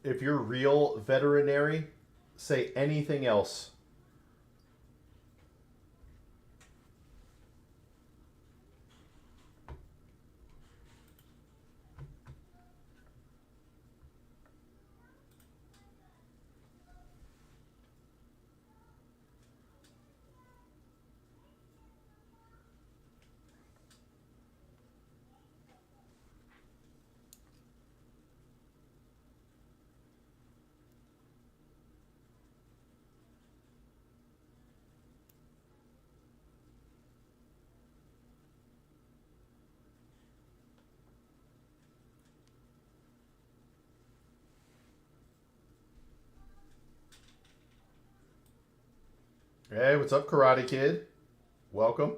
If you're real veterinary, say anything else. Hey, what's up, Karate Kid? Welcome.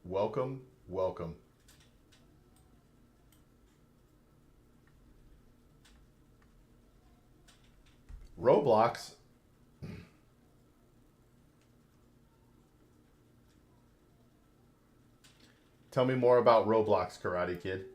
Welcome. Welcome. Roblox. Tell me more about Roblox, Karate Kid.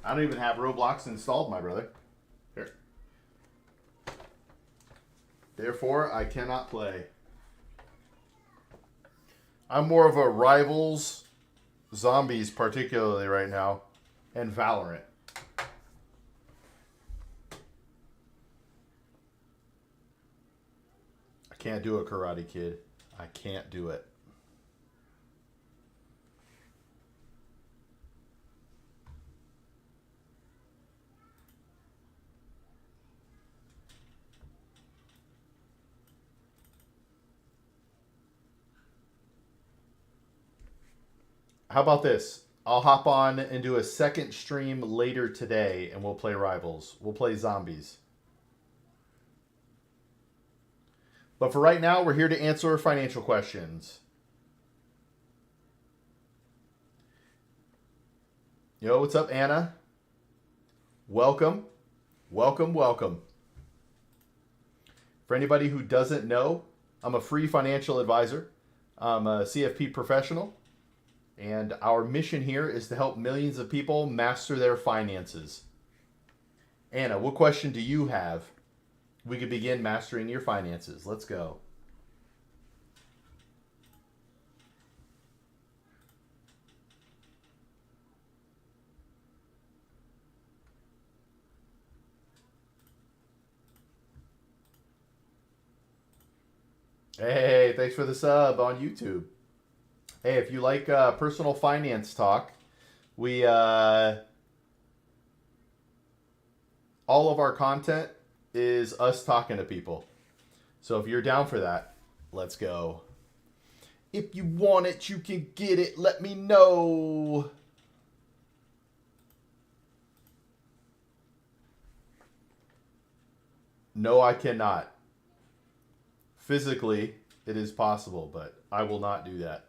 I don't even have Roblox installed, my brother. Here. Therefore, I cannot play. I'm more of a Rivals, Zombies, particularly right now, and Valorant. I can't do it, Karate Kid. I can't do it. How about this? I'll hop on and do a second stream later today, and we'll play Rivals. We'll play Zombies. But for right now, we're here to answer financial questions. Yo, what's up, Anna? Welcome. Welcome, welcome. For anybody who doesn't know, I'm a free financial advisor. I'm a CFP professional. And our mission here is to help millions of people master their finances. Anna, what question do you have? We could begin mastering your finances. Let's go. Hey, thanks for the sub on YouTube. Hey, if you like personal finance talk, we all of our content is us talking to people. So if you're down for that, let's go. If you want it, you can get it. Let me know. No, I cannot. Physically, it is possible, but I will not do that.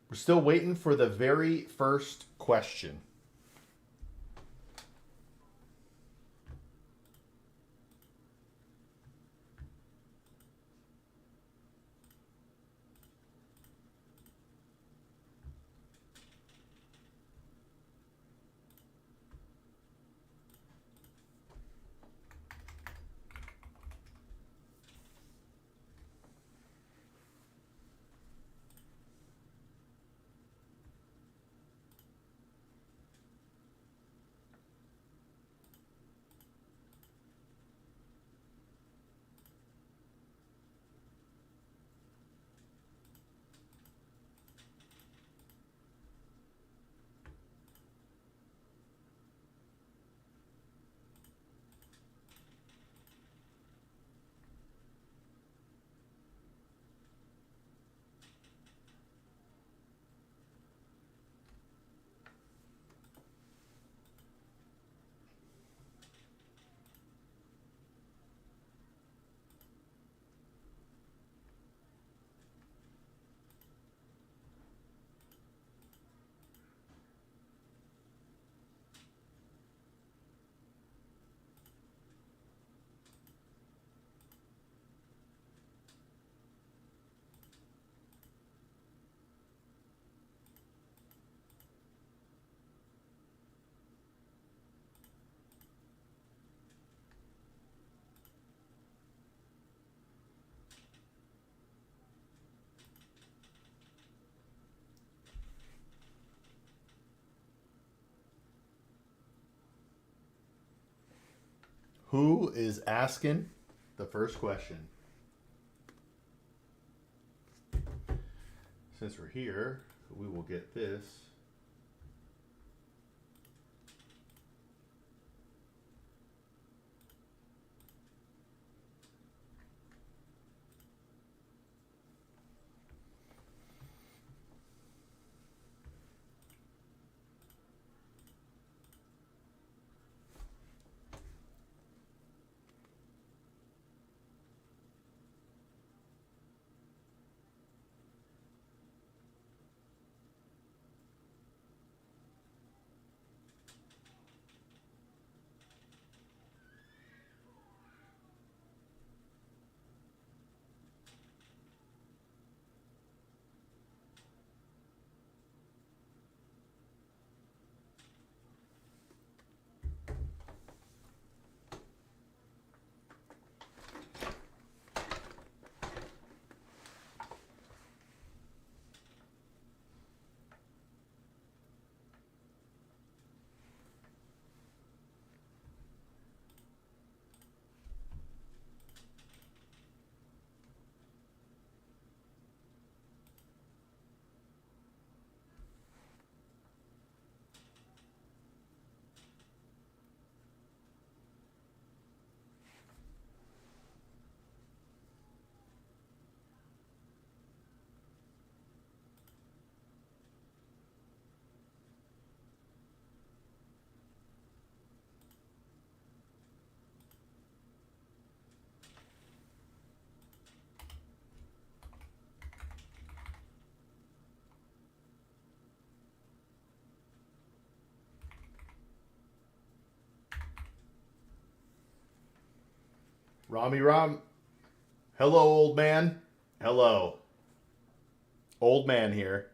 We're still waiting for the very first question. Who is asking the first question? Since we're here, we will get this. Rami Ram. Hello, old man. Hello. Old man here.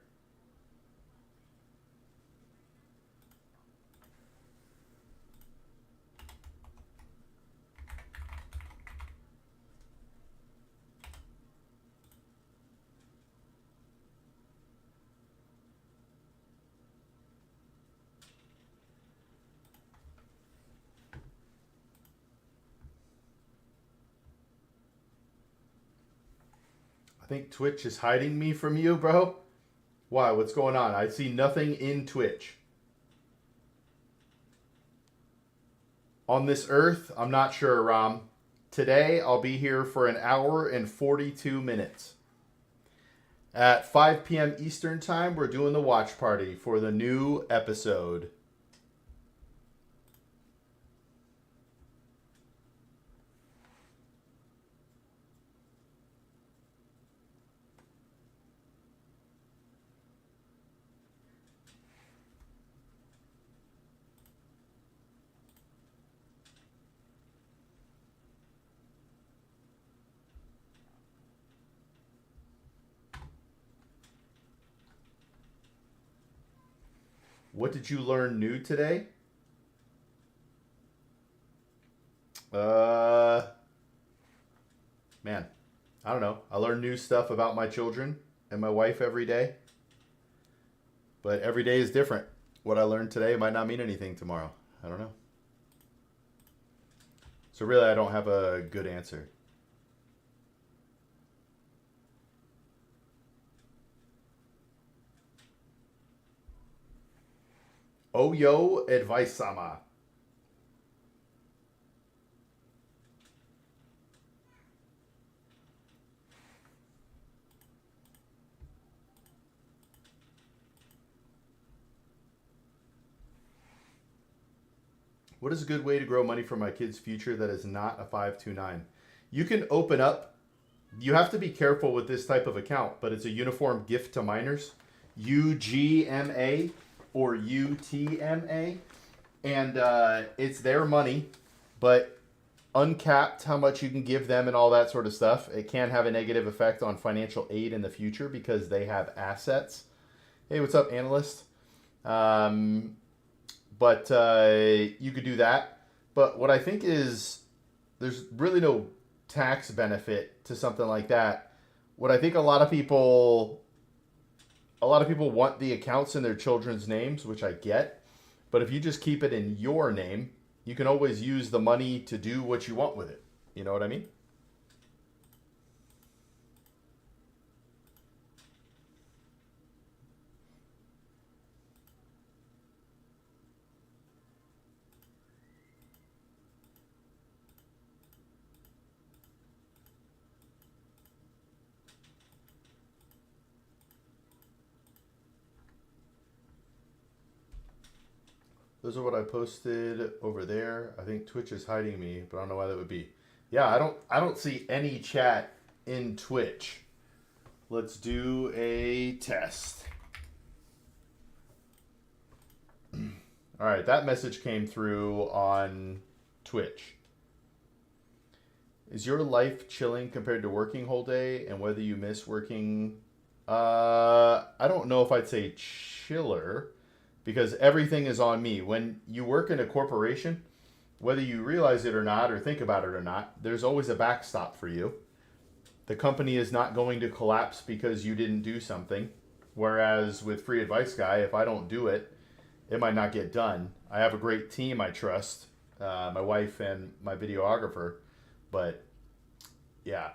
I think Twitch is hiding me from you, bro. Why? What's going on? I see nothing in Twitch. On this earth, I'm not sure, Ram. Today, I'll be here for an hour and 42 minutes. At 5 p.m. Eastern Time, we're doing the watch party for the new episode. What did you learn new today? Man, I don't know. I learn new stuff about my children and my wife every day. But every day is different. What I learned today might not mean anything tomorrow. I don't know. So really, I don't have a good answer. Oyo advice sama. What is a good way to grow money for my kid's future that is not a 529? You can open up. You have to be careful with this type of account, but it's a uniform gift to minors, UGMA or UTMA, and it's their money, but uncapped how much you can give them and all that sort of stuff. It can have a negative effect on financial aid in the future because they have assets. Hey, what's up, analyst? But you could do that. But what I think is there's really no tax benefit to something like that. What I think a lot of people want the accounts in their children's names, which I get. But if you just keep it in your name, you can always use the money to do what you want with it. You know what I mean? Those are what I posted over there. I think Twitch is hiding me, but I don't know why that would be. Yeah, I don't see any chat in Twitch. Let's do a test. All right, that message came through on Twitch. Is your life chilling compared to working whole day, and whether you miss working? I don't know if I'd say chiller, because everything is on me. When you work in a corporation, whether you realize it or not, or think about it or not, there's always a backstop for you. The company is not going to collapse because you didn't do something. Whereas with Free Advice Guy, if I don't do it, it might not get done. I have a great team I trust, my wife and my videographer, but yeah.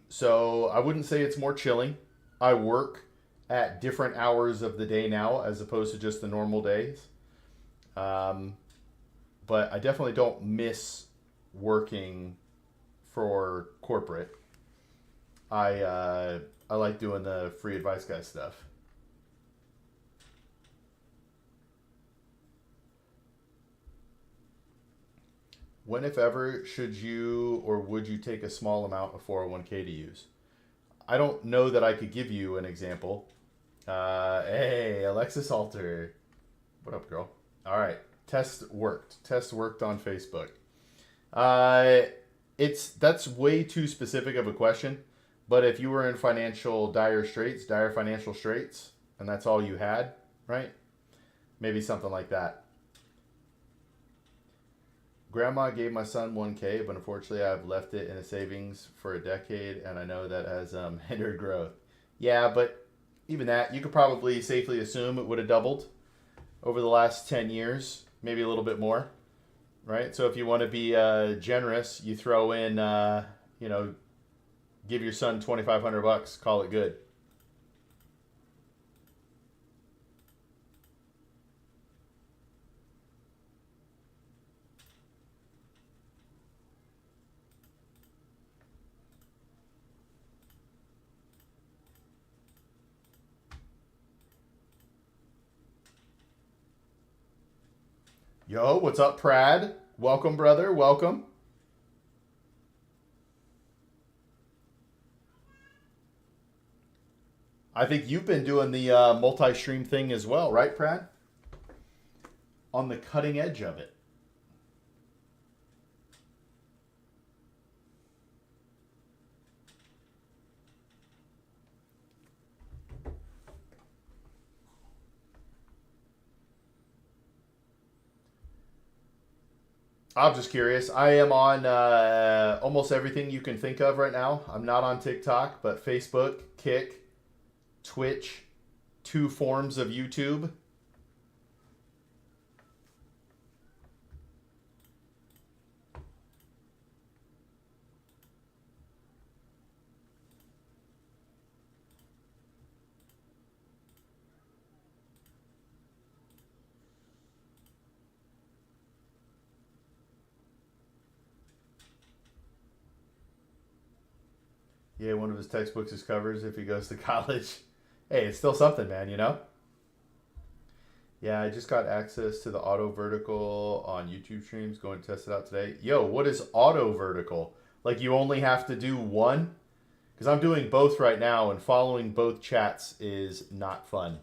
So I wouldn't say it's more chilling. I work at different hours of the day now as opposed to just the normal days. But I definitely don't miss working for corporate. I like doing the Free Advice Guy stuff. When, if ever, should you or would you take a small amount of 401k to use? I don't know that I could give you an example. Hey, Alexis Alter. What up, girl? All right. Test worked. Test worked on Facebook. That's way too specific of a question. But if you were in dire financial straits, and that's all you had, right? Maybe something like that. Grandma gave my son 1K, but unfortunately I've left it in a savings for a decade, and I know that has hindered growth. Yeah, but even that, you could probably safely assume it would have doubled over the last 10 years, maybe a little bit more, right? So if you want to be generous, you throw in, give your son $2,500, call it good. Yo, what's up, Prad? Welcome, brother. Welcome. I think you've been doing the multi-stream thing as well, right, Prad? On the cutting edge of it. I'm just curious. I am on almost everything you can think of right now. I'm not on TikTok, but Facebook, Kick, Twitch, 2 forms of YouTube. Yeah, one of his textbooks is covers if he goes to college. Hey, it's still something, man, you know? Yeah, I just got access to the auto vertical on YouTube streams. Going to test it out today. Yo, what is auto vertical? Like you only have to do one? Because I'm doing both right now, and following both chats is not fun.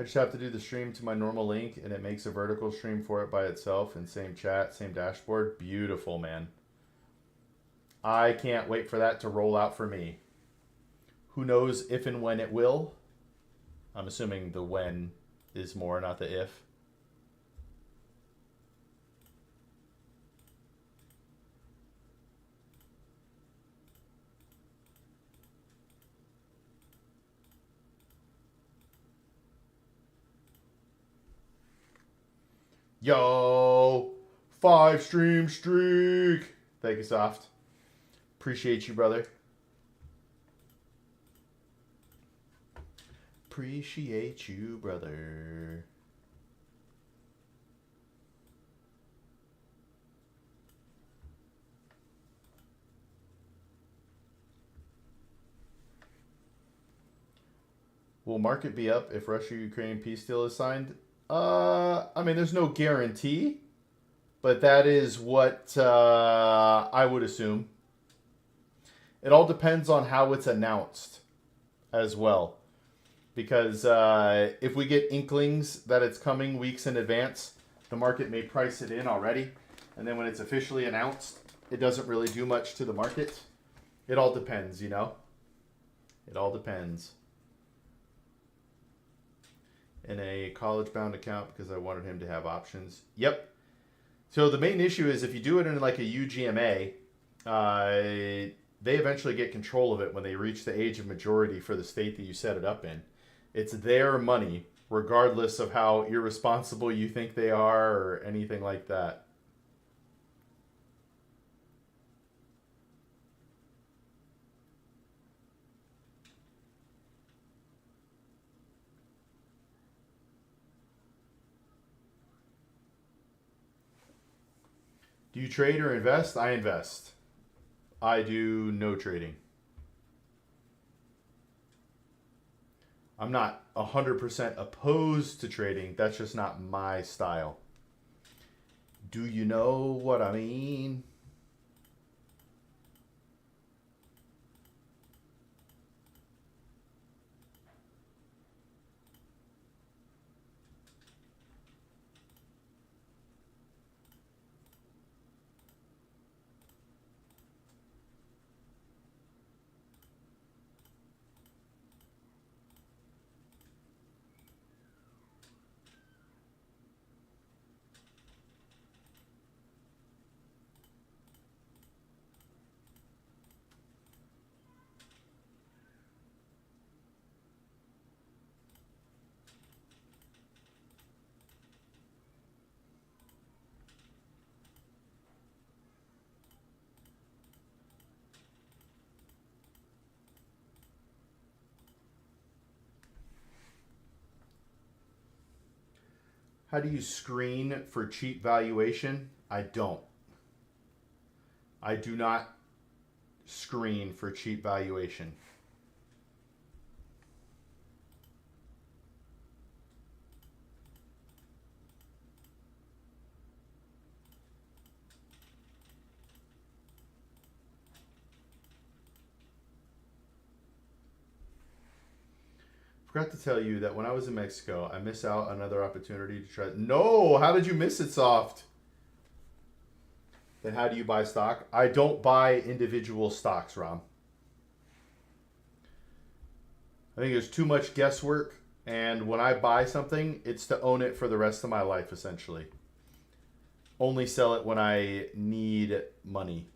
I just have to do the stream to my normal link and it makes a vertical stream for it by itself and same chat, same dashboard. Beautiful, man. I can't wait for that to roll out for me. Who knows if and when it will? I'm assuming the when is more, not the if. Yo, 5-stream streak. Thank you, Soft. Appreciate you, brother. Appreciate you, brother. Will market be up if Russia-Ukraine peace deal is signed? I mean, there's no guarantee, but that is what I would assume. It all depends on how it's announced as well. Because if we get inklings that it's coming weeks in advance, the market may price it in already. And then when it's officially announced, it doesn't really do much to the market. It all depends, you know? It all depends. In a college-bound account because I wanted him to have options. Yep. So the main issue is if you do it in like a UGMA, they eventually get control of it when they reach the age of majority for the state that you set it up in. It's their money, regardless of how irresponsible you think they are or anything like that. Do you trade or invest? I invest. I do no trading. I'm not 100% opposed to trading. That's just not my style. Do you know what I mean? How do you screen for cheap valuation? I don't. I do not screen for cheap valuation. Forgot to tell you that when I was in Mexico, I missed out another opportunity to try. No, how did you miss it, Soft? Then how do you buy stock? I don't buy individual stocks, Rom. I think there's too much guesswork, and when I buy something, it's to own it for the rest of my life, essentially. Only sell it when I need money.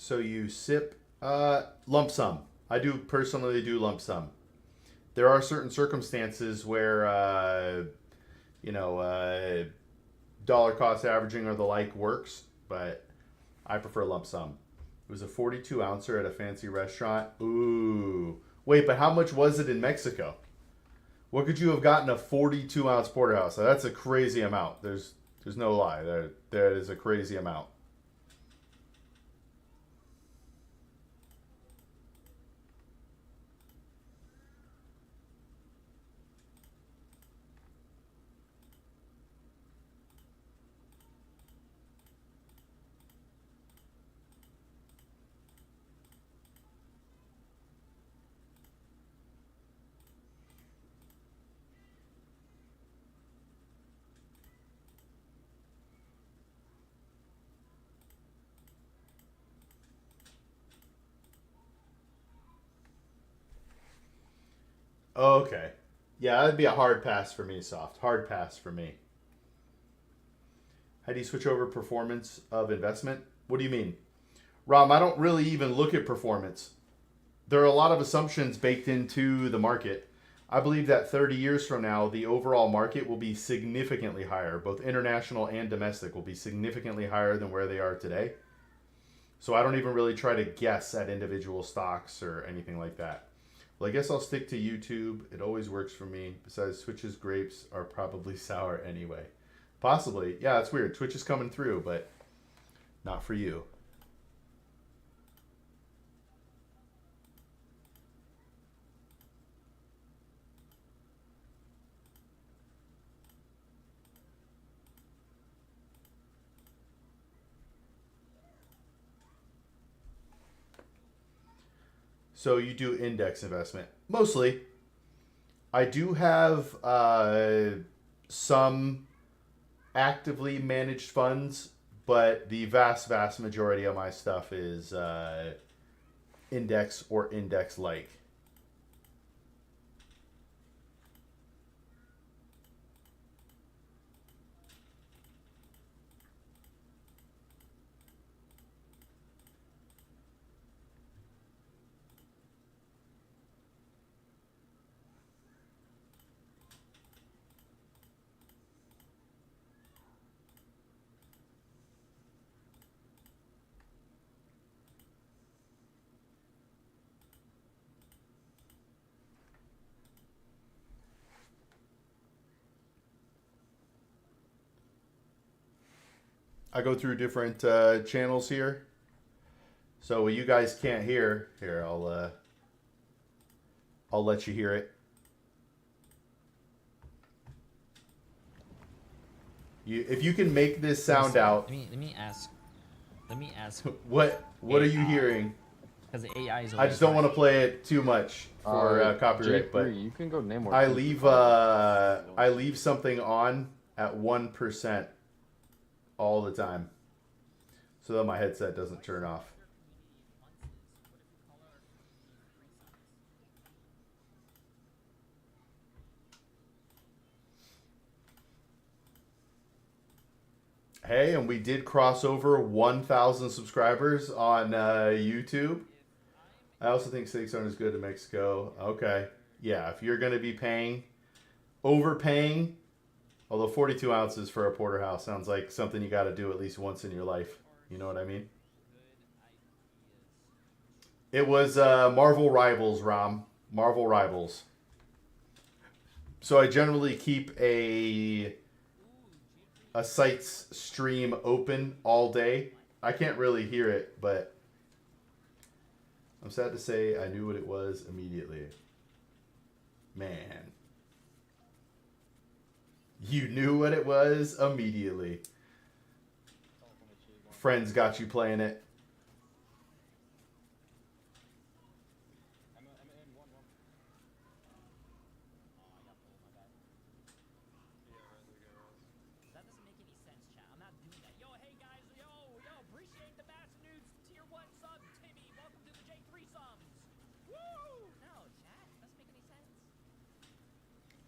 So you SIP lump sum. I do personally do lump sum. There are certain circumstances where, you know, dollar cost averaging or the like works, but I prefer lump sum. It was a 42 ouncer at a fancy restaurant. Ooh. Wait, but how much was it in Mexico? What could you have gotten a 42 ounce porterhouse? So that's a crazy amount. There's no lie. That is a crazy amount. Okay. Yeah, that'd be a hard pass for me, Soft. Hard pass for me. How do you switch over performance of investment? What do you mean? Rom, I don't really even look at performance. There are a lot of assumptions baked into the market. I believe that 30 years from now, the overall market will be significantly higher. Both international and domestic will be significantly higher than where they are today. So I don't even really try to guess at individual stocks or anything like that. Well, I guess I'll stick to YouTube. It always works for me. Besides, Twitch's grapes are probably sour anyway. Possibly. Yeah, it's weird. Twitch is coming through, but not for you. So you do index investment. Mostly. I do have some actively managed funds, but the vast majority of my stuff is index or index like. I go through different channels here. So what you guys can't hear, here I'll let you hear it. If you can make this sound out. Let me ask. What are you hearing? Because the AI is. I just don't want to play it too much for copyright. J3, but you can go name more. I leave something on at 1% all the time, so that my headset doesn't turn off. Hey, and we did cross over 1,000 subscribers on YouTube. I also think steak zone is good in Mexico. Okay. Yeah, if you're going to be overpaying, although 42 ounces for a porterhouse sounds like something you got to do at least once in your life. You know what I mean? It was Marvel Rivals, Rom. Marvel Rivals. So I generally keep a site's stream open all day. I can't really hear it, but I'm sad to say I knew what it was immediately. Man. You knew what it was immediately. Friends got you playing it.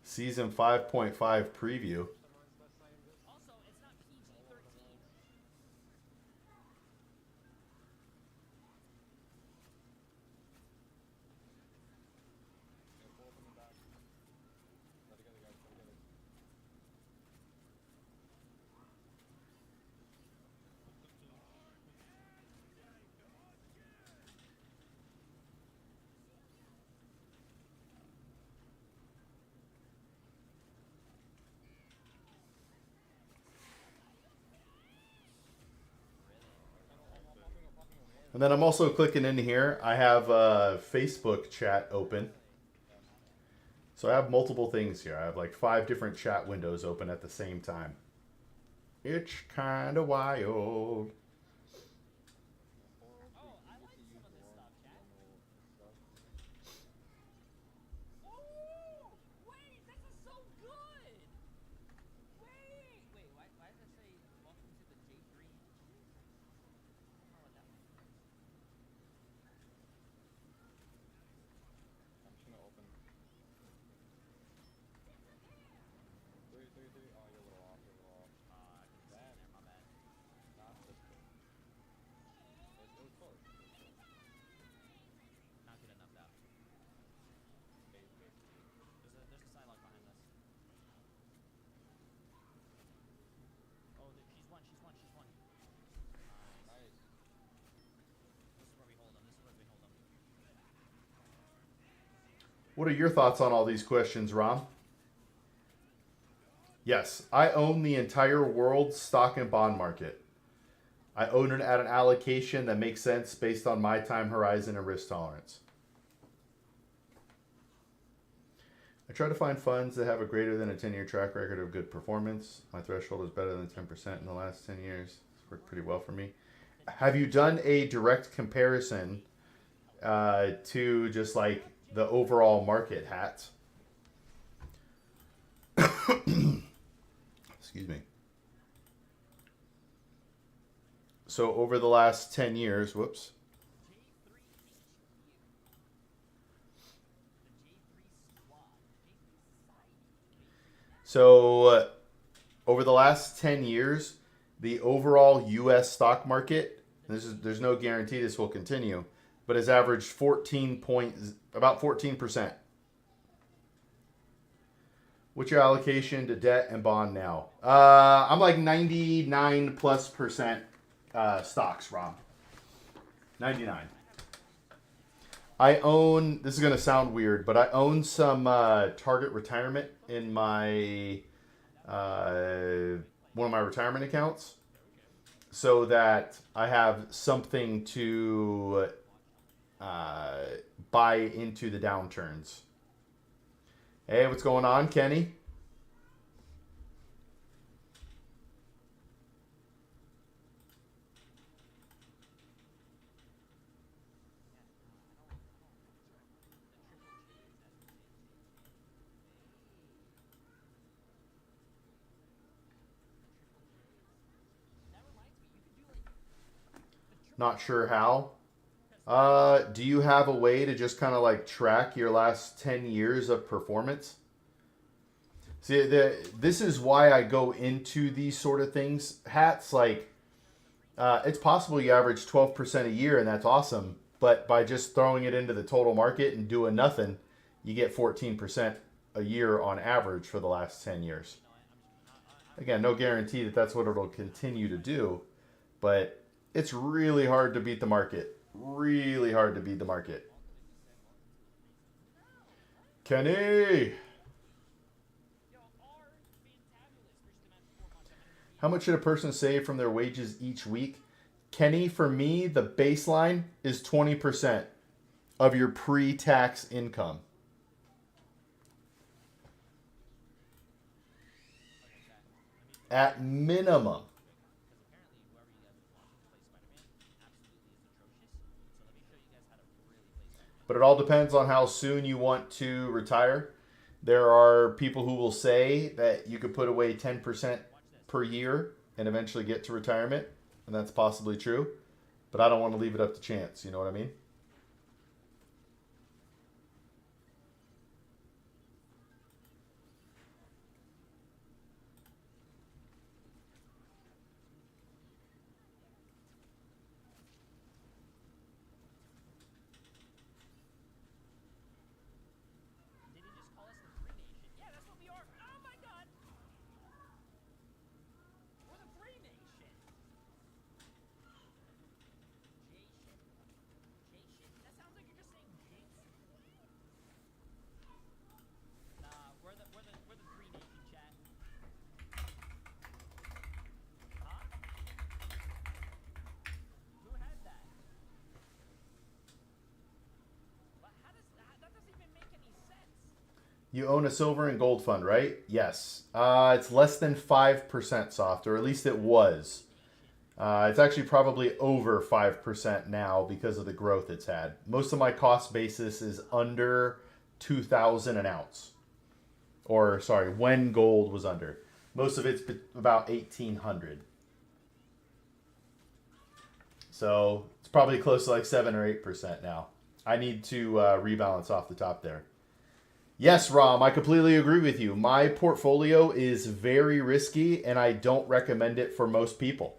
Season 5.5 preview. Also, it's not PG-13. And then I'm also clicking in here. I have a Facebook chat open. So I have multiple things here. I have like 5 different chat windows open at the same time. It's kind of wild. Oh, I like some of this stuff, chat. Oh, wait, this is so good. Wait, why does it say welcome to the J3? I don't know what that means. I'm just gonna open. Three. Oh, you're a little off. You're a little off. I can see in there, my bad. Not this good. It was close. Not good enough, though. Basically. There's a Psylocke behind us. Oh, she's one. Nice. This is where we hold them. What are your thoughts on all these questions, Rom? Yes, I own the entire world's stock and bond market. I own it at an allocation that makes sense based on my time horizon and risk tolerance. I try to find funds that have a greater than a 10-year track record of good performance. My threshold is better than 10% in the last 10 years. It's worked pretty well for me. Have you done a direct comparison to just like the overall market, Hats? Excuse me. So over the last 10 years, whoops. So over the last 10 years, the overall U.S. stock market, there's no guarantee this will continue, but has averaged about 14%. What's your allocation to debt and bond now? I'm like 99+% stocks, Rom. 99. I own, this is going to sound weird, but I own some target retirement in my one of my retirement accounts so that I have something to buy into the downturns. Hey, what's going on, Kenny? Not sure how. Do you have a way to just kind of like track your last 10 years of performance? See, this is why I go into these sort of things. Hats, like, it's possible you average 12% a year, and that's awesome. But by just throwing it into the total market and doing nothing, you get 14% a year on average for the last 10 years. Again, no guarantee that that's what it'll continue to do, but it's really hard to beat the market. Really hard to beat the market. Kenny! How much should a person save from their wages each week? Kenny, for me, the baseline is 20% of your pre-tax income. At minimum. But it all depends on how soon you want to retire. There are people who will say that you could put away 10% per year and eventually get to retirement, and that's possibly true. But I don't want to leave it up to chance, you know what I mean? You own a silver and gold fund, right? Yes. It's less than 5% soft, or at least it was. It's actually probably over 5% now because of the growth it's had. Most of my cost basis is under 2,000 an ounce. Or, sorry, when gold was under. Most of it's about 1,800. So it's probably close to like 7 or 8% now. I need to rebalance off the top there. Yes, Rom, I completely agree with you. My portfolio is very risky and I don't recommend it for most people.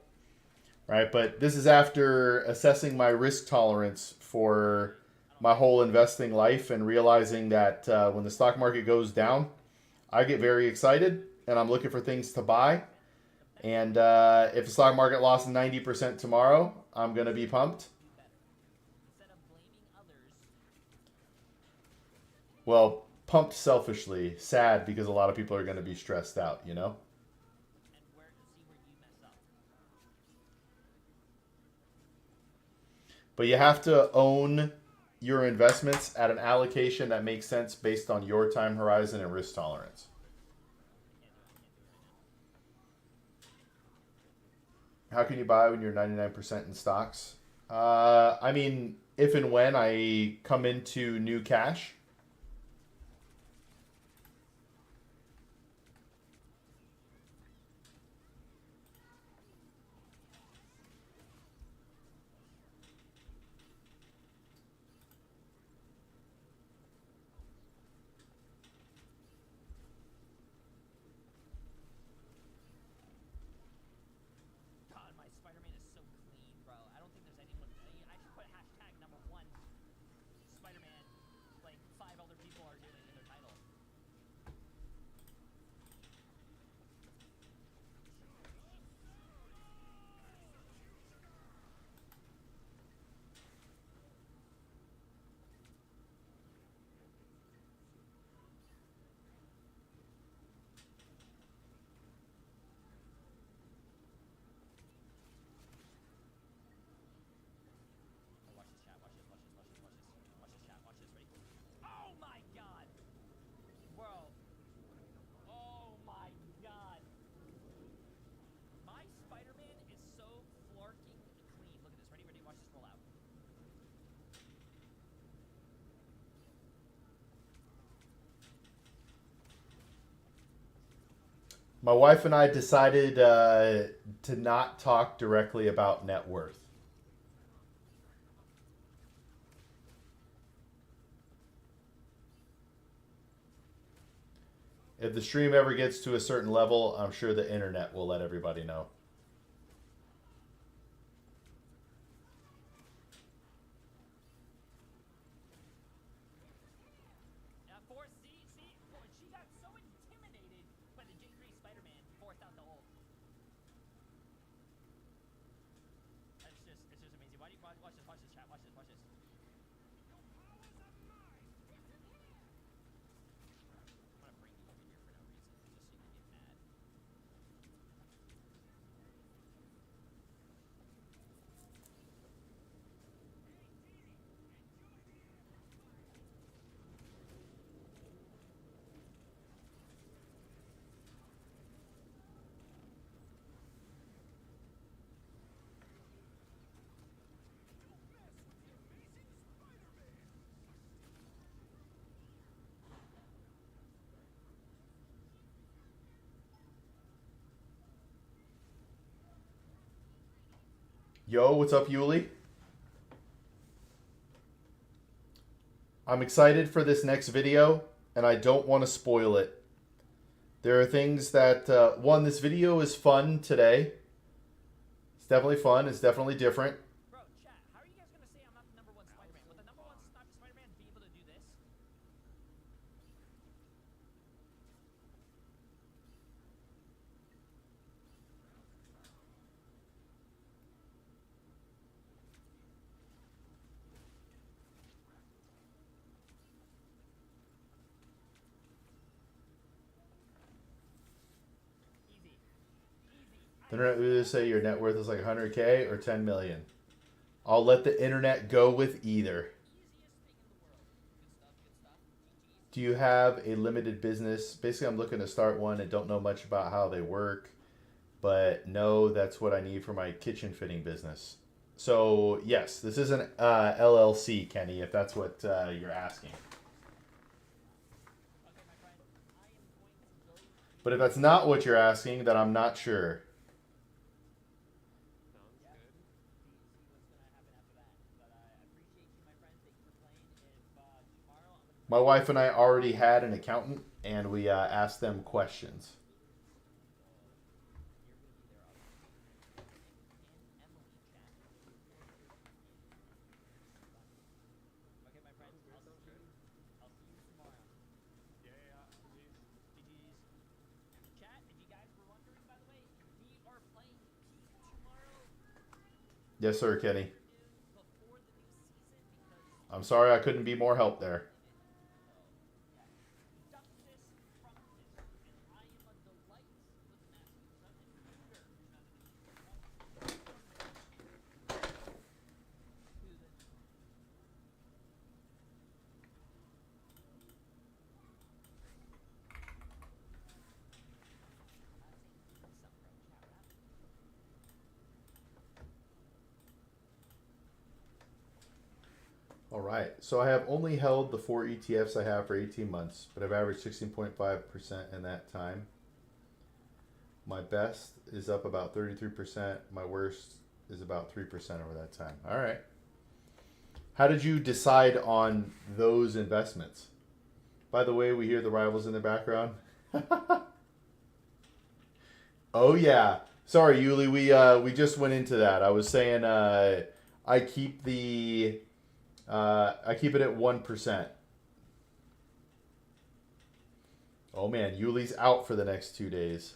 Right? But this is after assessing my risk tolerance for my whole investing life and realizing that when the stock market goes down, I get very excited and I'm looking for things to buy. And if the stock market lost 90% tomorrow, I'm going to be pumped. Instead of blaming others, Well, pumped selfishly, sad because a lot of people are going to be stressed out, you know? and where to see where you mess up. But you have to own your investments at an allocation that makes sense based on your time horizon and risk tolerance. How can you buy when you're 99% in stocks? I mean, if and when I come into new cash. God, my Spider-Man is so clean, bro. I don't think there's anyone. I should put hashtag #1 Spider-Man, like 5 other people are doing in their title. Oh, watch this chat. Watch this. Watch this. Watch this. Watch this. Watch this chat. Watch this. Ready? Oh my God, bro. Oh my God. My Spider-Man is so flarking clean. Look at this. Ready? Ready? Watch this roll out. My wife and I decided to not talk directly about net worth. If the stream ever gets to a certain level, I'm sure the internet will let everybody know. She got so intimidated by the J3 Spider-Man, forced out the ult. It's just amazing. Watch this chat. Watch this. I'm gonna bring you over here for no reason, just so you can get mad. Yo, what's up, Yuli? I'm excited for this next video, and I don't want to spoil it. There are things that, one, this video is fun today. It's definitely fun. It's definitely different. Bro, chat, how are you guys gonna say I'm not the #1 Spider-Man? Would the #1 Spider-Man be able to do this? Easy. The internet will either say your net worth is like 100K or 10 million. I'll let the internet go with either. Easiest thing in the world. Good stuff. GG's. Do you have a limited business? Basically, I'm looking to start one and don't know much about how they work, but know that's what I need for my kitchen fitting business. So, yes, this is an LLC, Kenny, if that's what you're asking. Okay, my friend, I am going to go to But if that's not what you're asking, then I'm not sure. Sounds yeah, good. see what's gonna happen after that. But I appreciate you, my friend. Thank you for playing. If tomorrow I'm gonna My play. wife and I already had an accountant, and we asked them questions. You're gonna be there, obviously. And Emily chat. Okay, my friend. Sounds good. Sounds good. I'll see you tomorrow. Yeah, yeah, yeah. Please. GG's. Chat, if you guys were wondering, by the way, we are playing Peak tomorrow Yes, sir, Kenny. afternoon before the new season because I'm sorry I couldn't be more help there. yeah. Duck this, front this, and I am a delight with Matthew, son and Neuter. Who's it? All right. So I have only held the 4 ETFs I have for 18 months, but I've averaged 16.5% in that time. My best is up about 33%. My worst is about 3% over that time. All right. How did you decide on those investments? By the way, we hear the rivals in the background. Oh yeah. Sorry, Yuli. We just went into that. I was saying I keep I keep it at 1%. Oh man, Yuli's out for the next 2 days.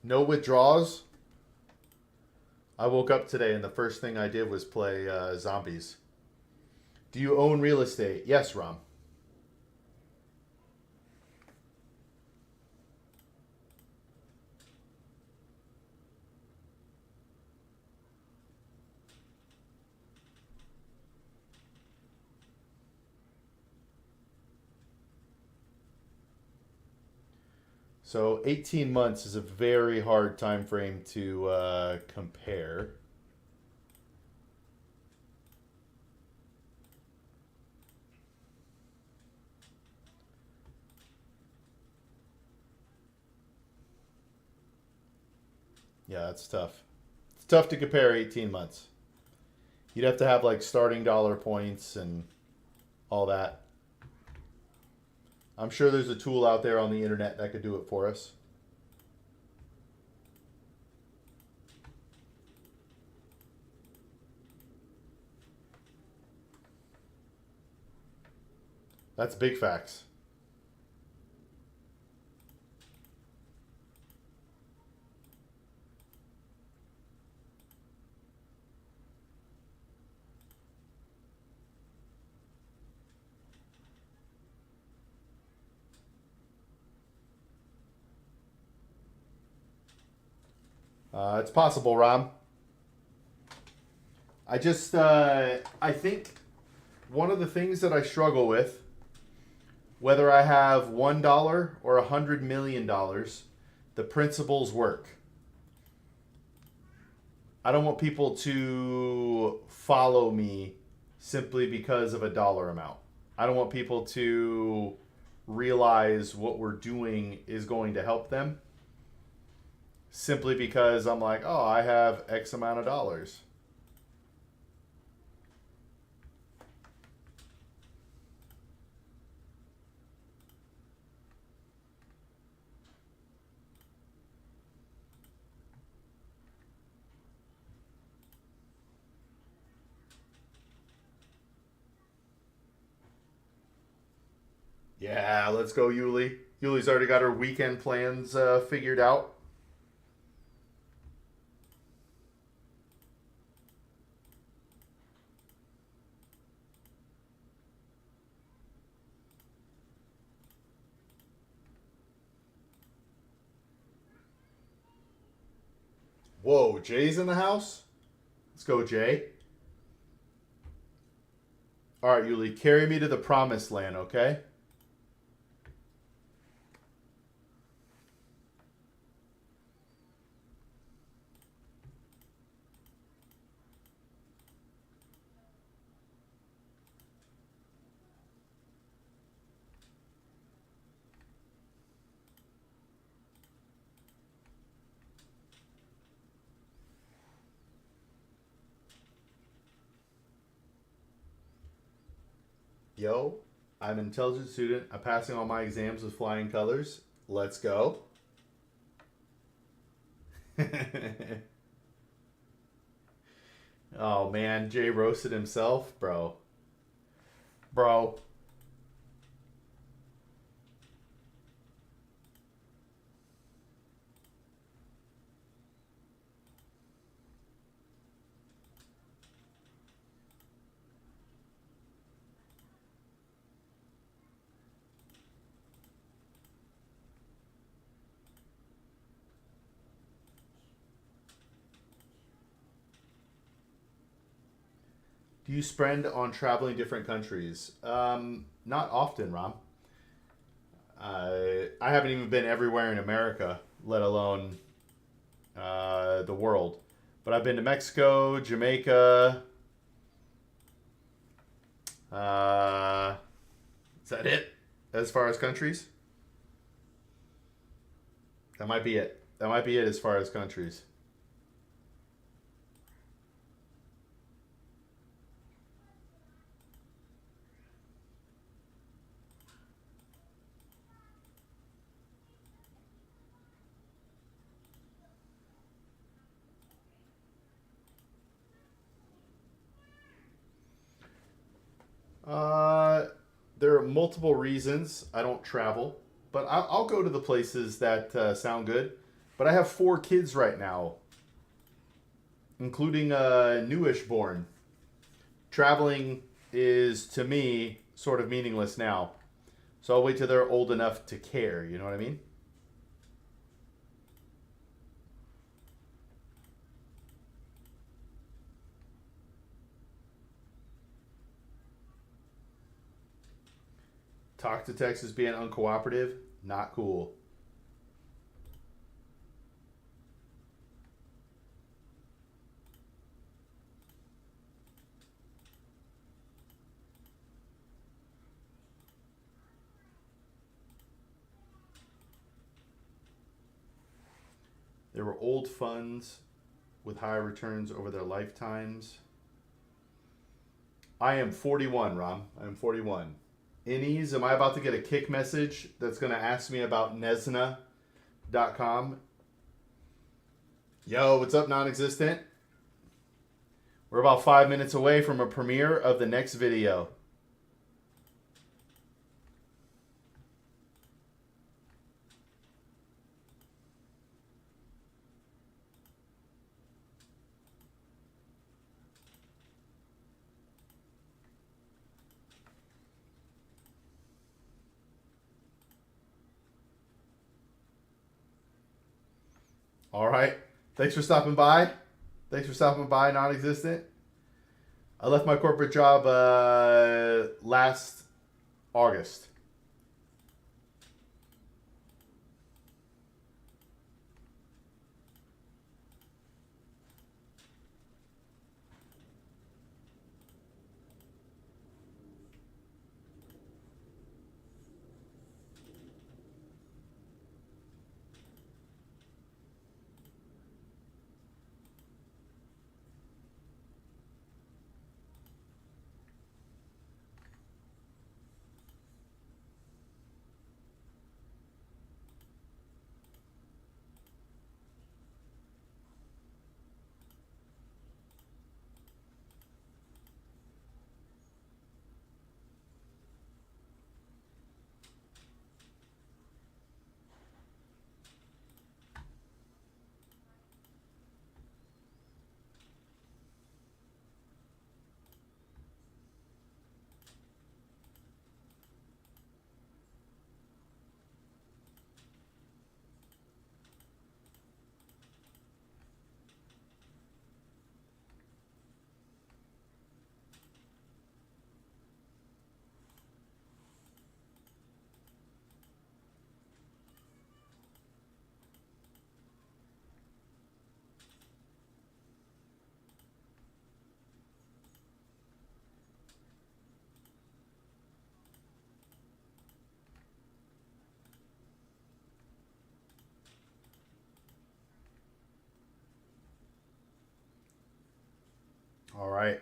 No withdrawals. I woke up today and the first thing I did was play zombies. Do you own real estate? Yes, Rom. So 18 months is a very hard time frame to compare. Yeah, that's tough. It's tough to compare 18 months. You'd have to have like starting dollar points and all that. I'm sure there's a tool out there on the internet that could do it for us. That's big facts. It's possible, Rom. I think one of the things that I struggle with, whether I have $1 or $100 million, the principles work. I don't want people to follow me simply because of a dollar amount. I don't want people to realize what we're doing is going to help them simply because I'm like, oh, I have X amount of dollars. Yeah, let's go, Yuli. Yuli's already got her weekend plans figured out. Whoa, Jay's in the house? Let's go, Jay. All right, Yuli, carry me to the promised land, okay? Yo, I'm an intelligent student. I'm passing all my exams with flying colors. Let's go. Oh man, Jay roasted himself, bro. Bro. Do you spend on traveling different countries? Not often, Rom. I haven't even been everywhere in America, let alone the world. But I've been to Mexico, Jamaica. Uh, is that it? As far as countries? That might be it. That might be it as far as countries. Uh, there are multiple reasons I don't travel, but I'll go to the places that sound good. But I have 4 kids right now, including a newish born. Traveling is, to me, sort of meaningless now. So I'll wait till they're old enough to care. You know what I mean? Talk to Texas being uncooperative, not cool. There were old funds with high returns over their lifetimes. I am 41, Rom. I am 41. Innies, am I about to get a kick message that's going to ask me about Nesna.com? Yo, what's up, non-existent? We're about 5 minutes away from a premiere of the next video. All right. Thanks for stopping by. Thanks for stopping by, non-existent. I left my corporate job last August. All right.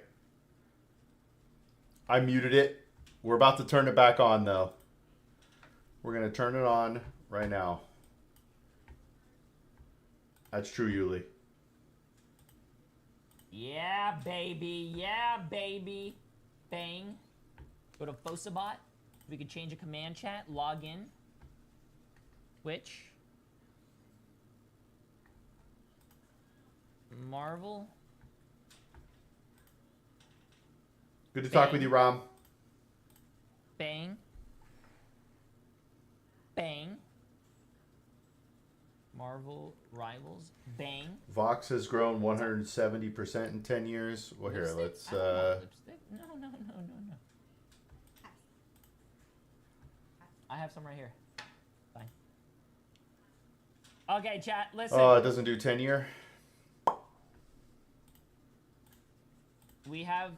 I muted it. We're about to turn it back on, though. We're going to turn it on right now. That's true, Yuli. Yeah, baby. Yeah, baby. Bang. Go to Fosabot. We could change a command chat. Log in. Twitch. Marvel. Good to talk with you, Rom. Bang. Bang. Marvel Rivals. Bang. Vox has grown 170% in 10 years. Well, here, Lipstick? let's... I don't want lipstick. No. I have some right here. Fine. Okay, chat, listen. Oh, it doesn't do 10-year? We have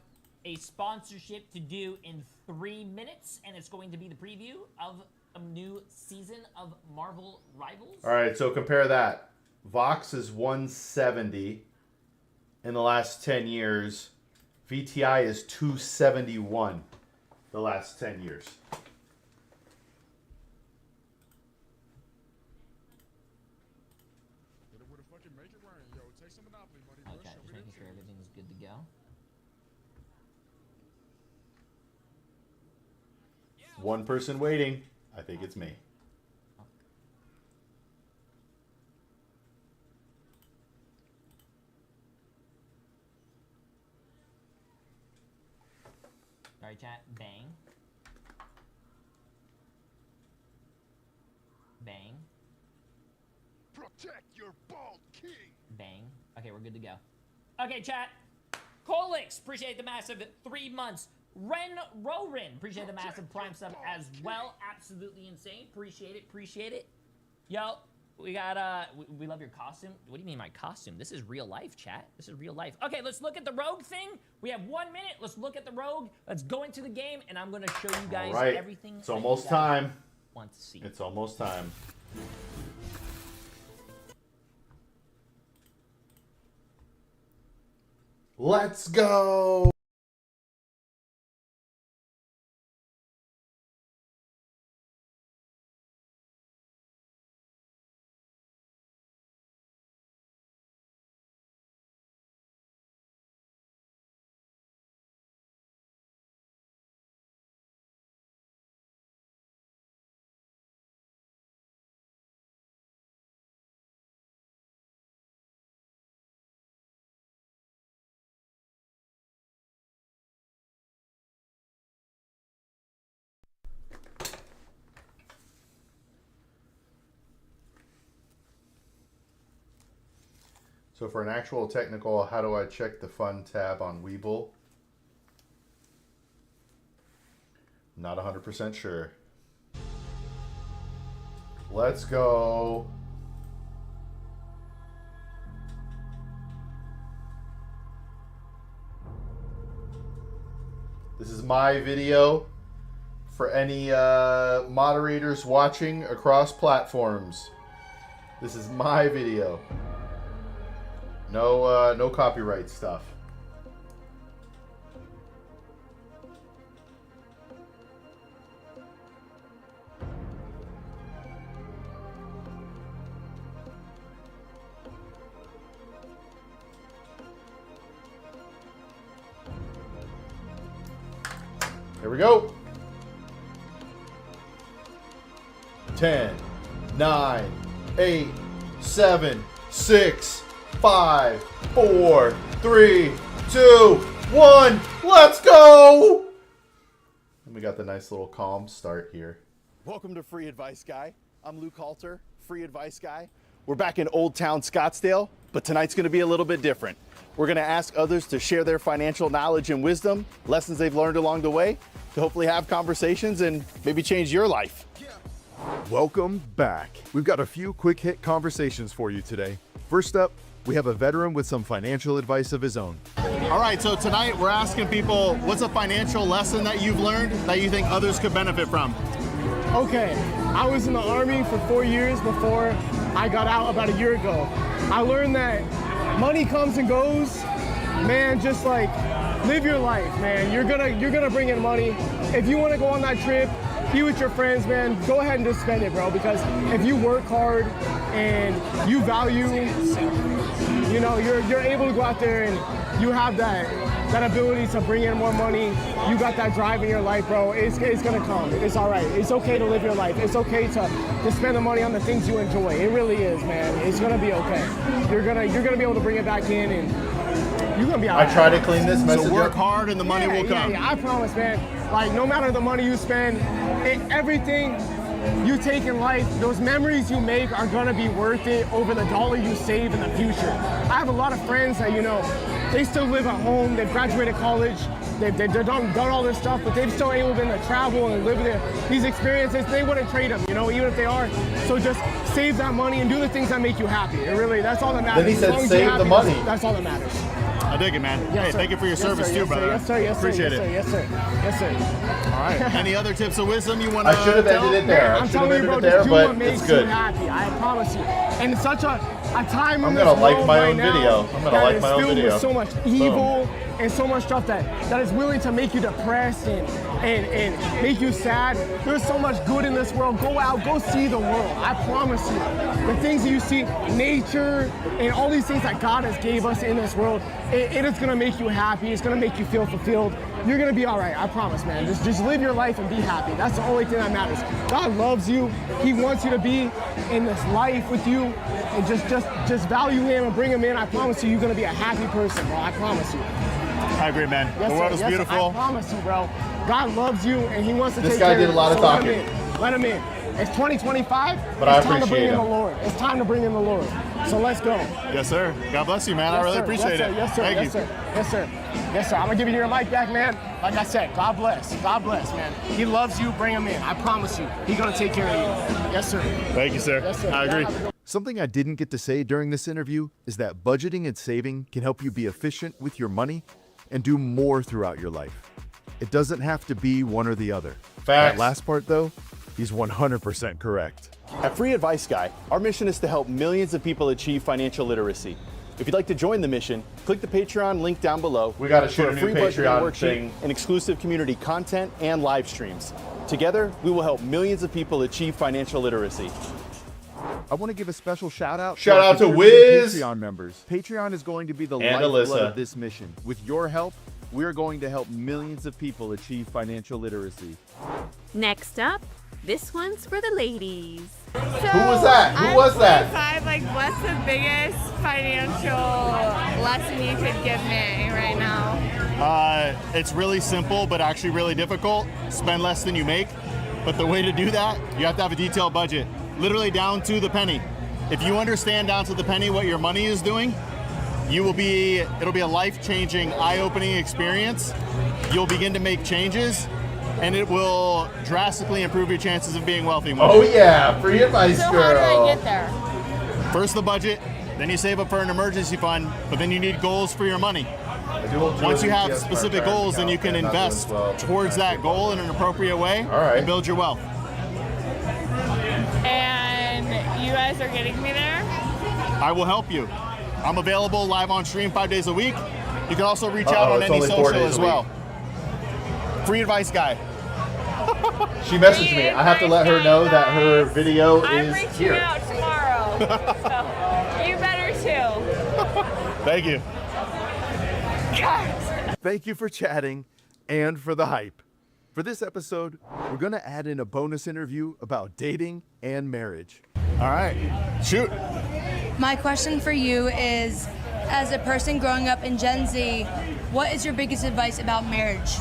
a sponsorship to do in 3 minutes, and it's going to be the preview of a new season of Marvel Rivals. All right, so compare that. Vox is 170 in the last 10 years. VTI is 271 the last 10 years. Okay, just making sure everything's good to go. One person waiting. I think it's me. Sorry, chat. Bang. Bang. Protect your bald king. Bang. Okay, we're good to go. Okay, chat. Colix, appreciate the massive 3 months. Ren Rorin, appreciate the massive prime sub as well. Absolutely insane. Appreciate it. Yo, we got, we love your costume. What do you mean my costume? This is real life, chat. This is real life. Okay, let's look at the rogue thing. We have 1 minute. Let's look at the rogue. Let's go into the game, and I'm going to show you guys everything. It's almost time. Want to see. It's almost time. Let's go. So for an actual technical, how do I check the fun tab on Webull? Not 100% sure. Let's go. This is my video for any moderators watching across platforms. This is my video. No copyright stuff. Here we go. 10, 9, 8, 7, 6, 5, 4, 3, 2, 1. Let's go! And we got the nice little calm start here. Welcome to Free Advice Guy. I'm Luke Halter, Free Advice Guy. We're back in Old Town Scottsdale, but tonight's going to be a little bit different. We're going to ask others to share their financial knowledge and wisdom, lessons they've learned along the way, to hopefully have conversations and maybe change your life. Welcome back. We've got a few quick hit conversations for you today. First up, we have a veteran with some financial advice of his own. All right, so tonight we're asking people, what's a financial lesson that you've learned that you think others could benefit from? Okay, I was in the Army for 4 years before I got out about a year ago. I learned that money comes and goes, man, just like live your life, man. You're gonna bring in money. If you want to go on that trip, be with your friends, man. Go ahead and just spend it, bro. Because if you work hard and you value, you know, you're able to go out there and you have that ability to bring in more money. You got that drive in your life, bro. It's gonna come. It's all right. It's okay to live your life. It's okay to spend the money on the things you enjoy. It really is, man. It's gonna be okay. You're gonna be able to bring it back in, and you're gonna be all right. I try to clean this message So work up. hard and the money will come. Yeah, I promise, man. Like, no matter the money you spend, everything you take in life, those memories you make are gonna be worth it over the dollar you save in the future. I have a lot of friends that, you know, they still live at home, they've graduated college, they've done all this stuff, but they've still able to travel and live these experiences. They wouldn't trade them, you know, even if they are. So just save that money and do the things that make you happy. It really, that's all that matters. Then he said As long as you're save the happy, money. That's all that matters. I dig it, man. Yes, Hey, sir. thank you for your Yes, service sir. too, Yes, sir. brother. Yes, sir. Yes, sir. Appreciate Yes, it. sir. Yes, sir. Yes, sir. All right. Any other tips of wisdom you want to I should have ended it there. I I'm should have telling you, ended bro, it there, just do what but makes it's good. you happy. I promise you. And it's such a time in I'm this gonna like world my right own now video. I'm gonna that like is my own filled video. with so much evil and so much stuff that is willing to make you depressed and make you sad. There's so much good in this world. Go out, go see the world. I promise you. The things that you see, nature, and all these things that God has gave us in this world, it is gonna make you happy. It's gonna make you feel fulfilled. You're gonna be all right. I promise, man. Just live your life and be happy. That's the only thing that matters. God loves you. He wants you to be in this life with you, and just value Him and bring Him in. I promise you, you're gonna be a happy person, bro. I promise you. I agree, man. Yes, The world sir. is Yes, sir. beautiful. I promise you, bro. God loves you, and He wants to This take guy care did of a lot you. of So talking. Let him in. It's 2025. But I it's time to bring appreciate in the him. Lord. It's time to bring in the Lord. So let's go. Yes, sir. God bless you, man. I Yes, really sir. appreciate Yes, sir. it. Yes, sir. Thank Yes, you. sir. Yes, sir. Yes, sir. I'm gonna give you your mic back, man. Like I said, God bless. God bless, man. He loves you. Bring him in. I promise you. He's gonna take care of you. Yes, sir. Thank you, sir. Yes, sir. I agree. Something I didn't get to say during this interview is that budgeting and saving can help you be efficient with your money and do more throughout your life. It doesn't have to be one or the other. Facts. That last part, though, he's 100% correct. At Free Advice Guy, our mission is to help millions of people achieve financial literacy. If you'd like to join the mission, click the Patreon link down below. We gotta for shoot a a new free budgeting Patreon worksheet thing. and exclusive community content and live streams. Together, we will help millions of people achieve financial literacy. I want to give a special shout out. Shout our out to contributing Wiz. Patreon members. Patreon is going to be the And lifeblood Alyssa. of this mission. With your help, we are going to help millions of people achieve financial literacy. Next up, this one's for the ladies. Who was that? Who was that? 25, like, what's the biggest financial lesson you could give me right now? It's really simple, but actually really difficult. Spend less than you make. But the way to do that, you have to have a detailed budget, literally down to the penny. If you understand down to the penny what your money is doing, it'll be a life-changing, eye-opening experience. You'll begin to make changes, and it will drastically improve your chances of being wealthy. Oh yeah, free advice So girl. how do I get there? First the budget, then you save up for an emergency fund, but then you need goals for your money. Once you have specific goals, then you can invest towards that goal in an appropriate way and build your wealth. And you guys are getting me there? I will help you. I'm available live on stream 5 days a week. You can also reach out on it's any only 4 social days as a well. Free Advice Guy. She messaged me. I have to let her know that her video I'm is reaching here. out tomorrow. So you better too. Thank you. Guys. Thank you for chatting and for the hype. For this episode, we're going to add in a bonus interview about dating and marriage. All right, shoot. My question for you is, as a person growing up in Gen Z, what is your biggest advice about marriage?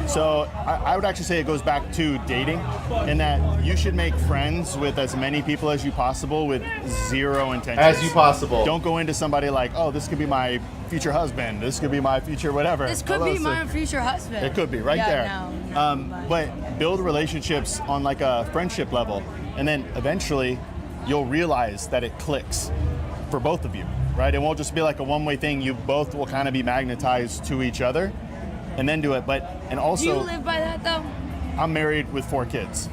So I would actually say it goes back to dating, in that you should make friends with as many people as you possible with zero intentions. As you possible. Don't go into somebody like, oh, this could be my future husband. This could be my future whatever. This could be my future husband. It could be right Yeah, there. no, But build relationships on like a friendship level, and then eventually you'll realize that it clicks for both of you, right? It won't just be like a one-way thing. You both will kind of be magnetized to each other, and then do it. And also, Do you live by that though? I'm married with 4 kids.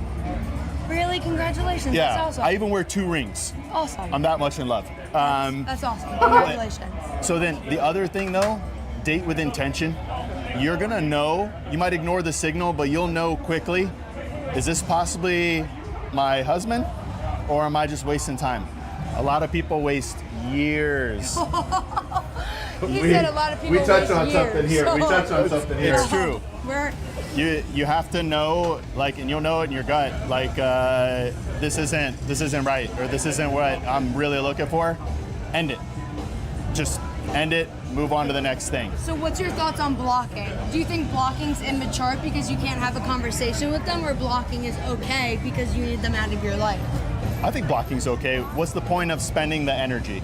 Really? Congratulations. Yeah, That's awesome. I even wear 2 rings. Awesome. I'm that much in love. That's awesome. Congratulations. So then the other thing though, date with intention, you're gonna know, you might ignore the signal, but you'll know quickly, is this possibly my husband or am I just wasting time? A lot of people waste years. He said a lot of people We touched waste on years. something here. We touched on something here. It's true. You have to know, like, and you'll know it in your gut, like, this isn't right, or this isn't what I'm really looking for. End it. Just end it. Move on to the next thing. So what's your thoughts on blocking? Do you think blocking's immature because you can't have a conversation with them, or blocking is okay because you need them out of your life? I think blocking's okay. What's the point of spending the energy?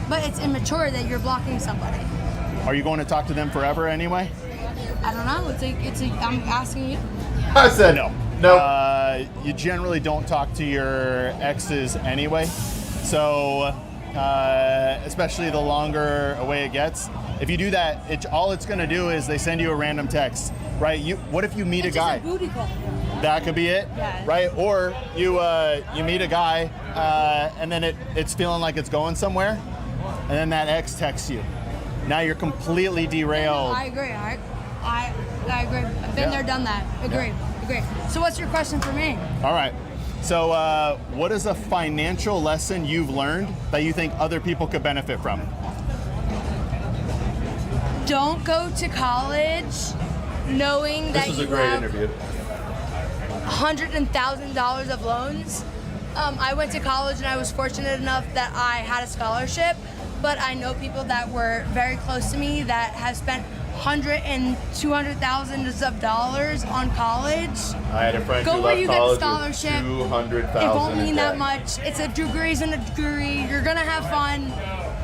But it's immature that you're blocking somebody. Are you going to talk to them forever anyway? I don't know. I'm asking you. I said No. no. You generally don't talk to your exes anyway. So, especially the longer away it gets. If you do that, all it's going to do is they send you a random text, right? What if you meet It's a guy? just a booty call. That could be it, Yeah. right? Or you meet a guy and then it's feeling like it's going somewhere, and then that ex texts you. Now you're completely derailed. I agree. I agree. I've been Yeah. there, done that. Agree. So what's your question for me? All right. So, what is a financial lesson you've learned that you think other people could benefit from? Don't go to college knowing that This was you a great have interview. $100,000 of loans. I went to college and I was fortunate enough that I had a scholarship, but I know people that were very close to me that have spent $100,000 and $200,000 of dollars on college. I had a friend Go who where left you get college scholarship. with $200,000 It won't mean in that debt. much. It's a degree's and a degree. You're gonna have fun.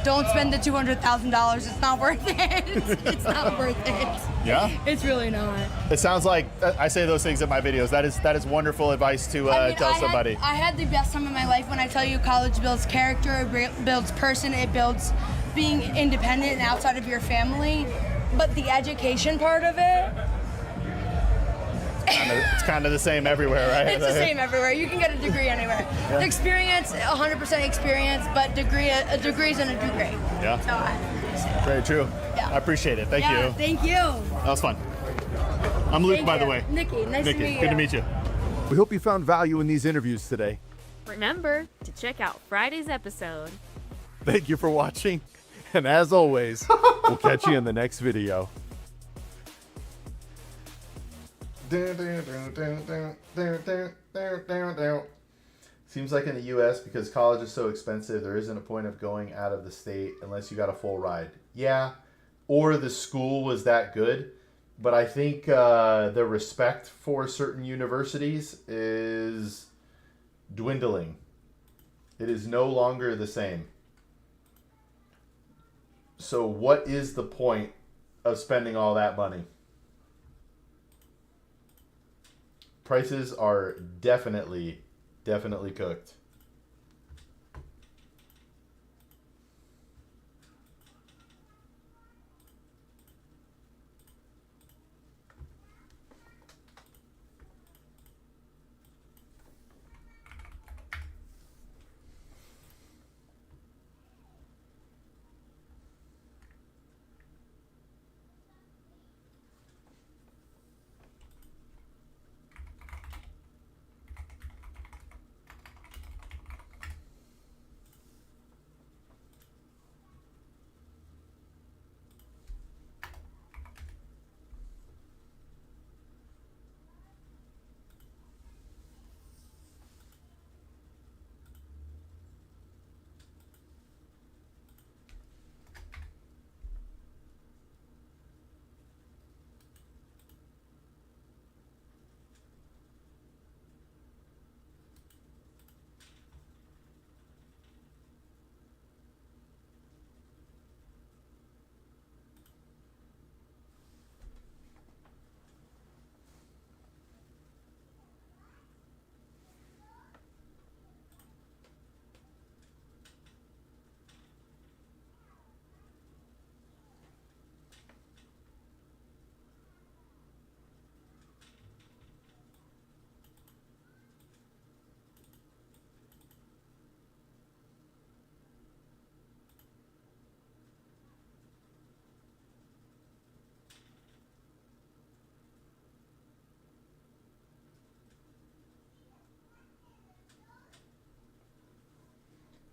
Don't spend the $200,000. It's not worth it. It's not worth it. Yeah? It's really not. It sounds like I say those things in my videos. That is wonderful advice to I mean, tell somebody. I had the best time of my life when I tell you college builds character, it builds person, it builds being independent and outside of your family. But the education part of it, It's kind of the same everywhere, right? it's the same everywhere. You can get a degree anywhere. The experience, 100% experience, but a degree's and a degree. Yeah. So Very true. Yeah. I appreciate it. Thank yeah, you. thank you. That was fun. I'm Luke, Thank by the you. way. Nikki, nice to meet you. Good to meet you. We hope you found value in these interviews today. Remember to check out Friday's episode. Thank you for watching, and as always, we'll catch you in the next video. Seems like in the U.S., because college is so expensive, there isn't a point of going out of the state unless you got a full ride. Yeah, or the school was that good, but I think the respect for certain universities is dwindling. It is no longer the same. So what is the point of spending all that money? Prices are definitely cooked.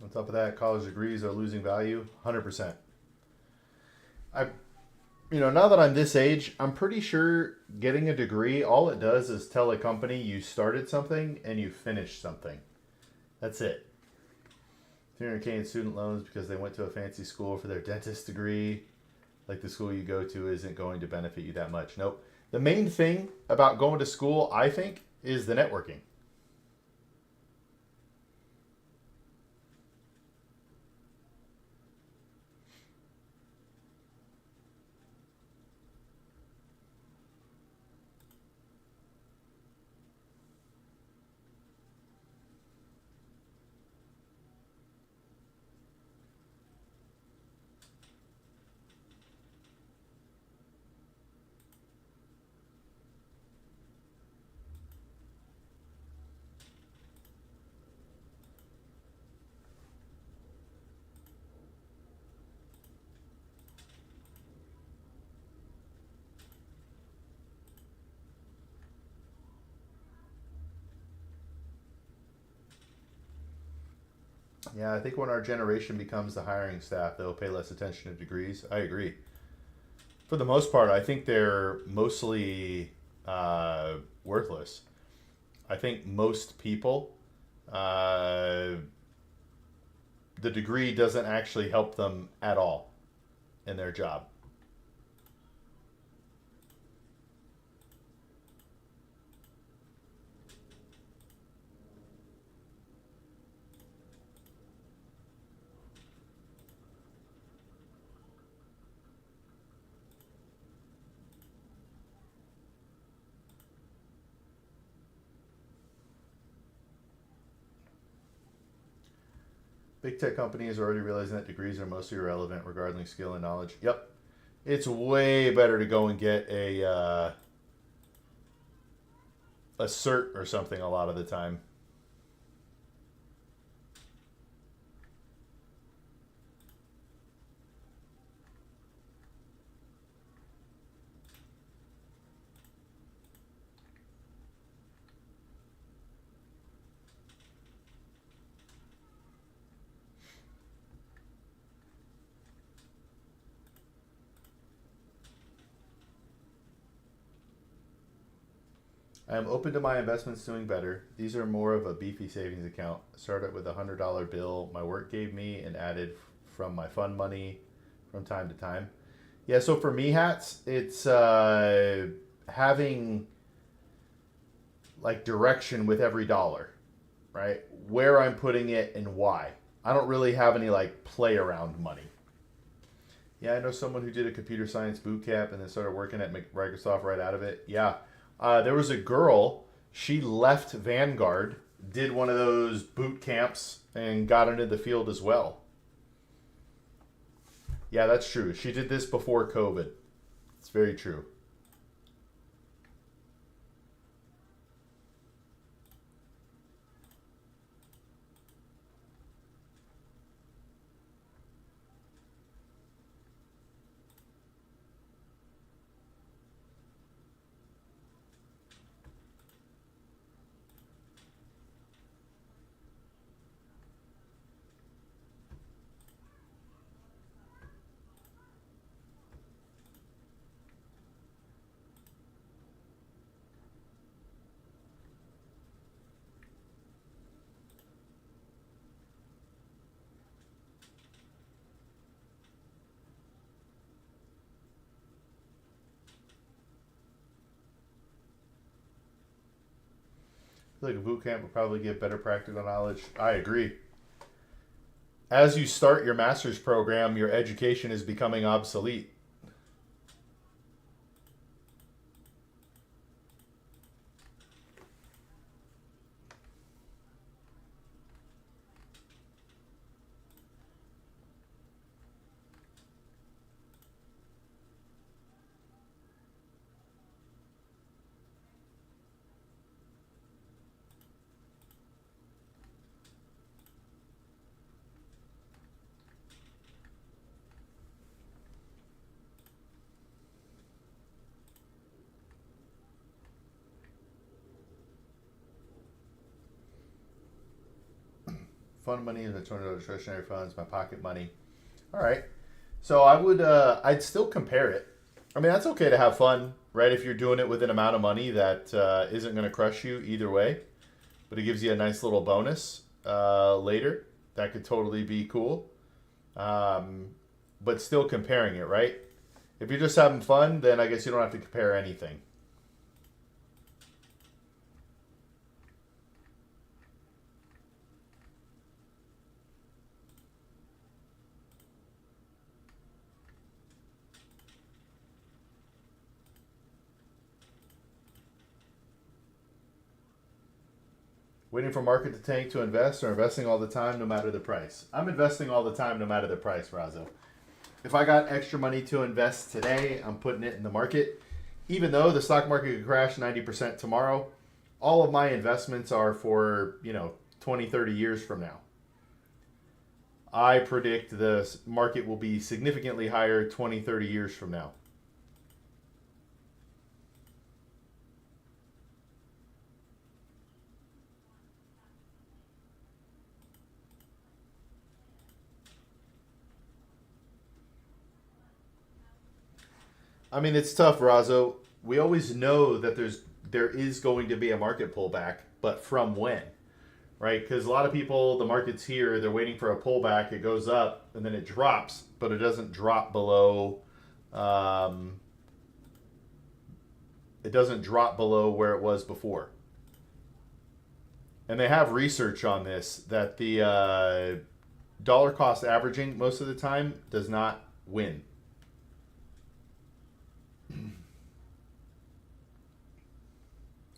On top of that, college degrees are losing value. 100%. Now that I'm this age, I'm pretty sure getting a degree, all it does is tell a company you started something and you finished something. That's it. 300K in student loans because they went to a fancy school for their dentist degree. Like the school you go to isn't going to benefit you that much. Nope. The main thing about going to school, I think, is the networking. Yeah, I think when our generation becomes the hiring staff, they'll pay less attention to degrees. I agree. For the most part, I think they're mostly worthless. I think most people, the degree doesn't actually help them at all in their job. Big tech companies are already realizing that degrees are mostly irrelevant regarding skill and knowledge. Yep. It's way better to go and get a cert or something a lot of the time. I am open to my investments doing better. These are more of a beefy savings account. Started with a $100 bill my work gave me and added from my fund money from time to time. Yeah, so for me, Hats, it's having like direction with every dollar, right? Where I'm putting it and why. I don't really have any like play around money. Yeah, I know someone who did a computer science boot camp and then started working at Microsoft right out of it. Yeah. There was a girl, she left Vanguard, did one of those boot camps, and got into the field as well. Yeah, that's true. She did this before COVID. It's very true. I feel like a boot camp will probably give better practical knowledge. I agree. As you start your master's program, your education is becoming obsolete. fund money in the $200 discretionary funds, my pocket money. All right. So I would, I'd still compare it. I mean, that's okay to have fun, right? If you're doing it with an amount of money that isn't going to crush you either way, but it gives you a nice little bonus later. That could totally be cool. But still comparing it, right? If you're just having fun, then I guess you don't have to compare anything. Waiting for market to tank to invest, or investing all the time no matter the price? I'm investing all the time no matter the price, Razo. If I got extra money to invest today, I'm putting it in the market. Even though the stock market could crash 90% tomorrow, all of my investments are for, 20, 30 years from now. I predict the market will be significantly higher 20, 30 years from now. I mean, it's tough, Razo. We always know that there is going to be a market pullback, but from when, right? Because a lot of people, the market's here, they're waiting for a pullback. It goes up and then it drops, but it doesn't drop below. It doesn't drop below where it was before. And they have research on this that the dollar cost averaging most of the time does not win.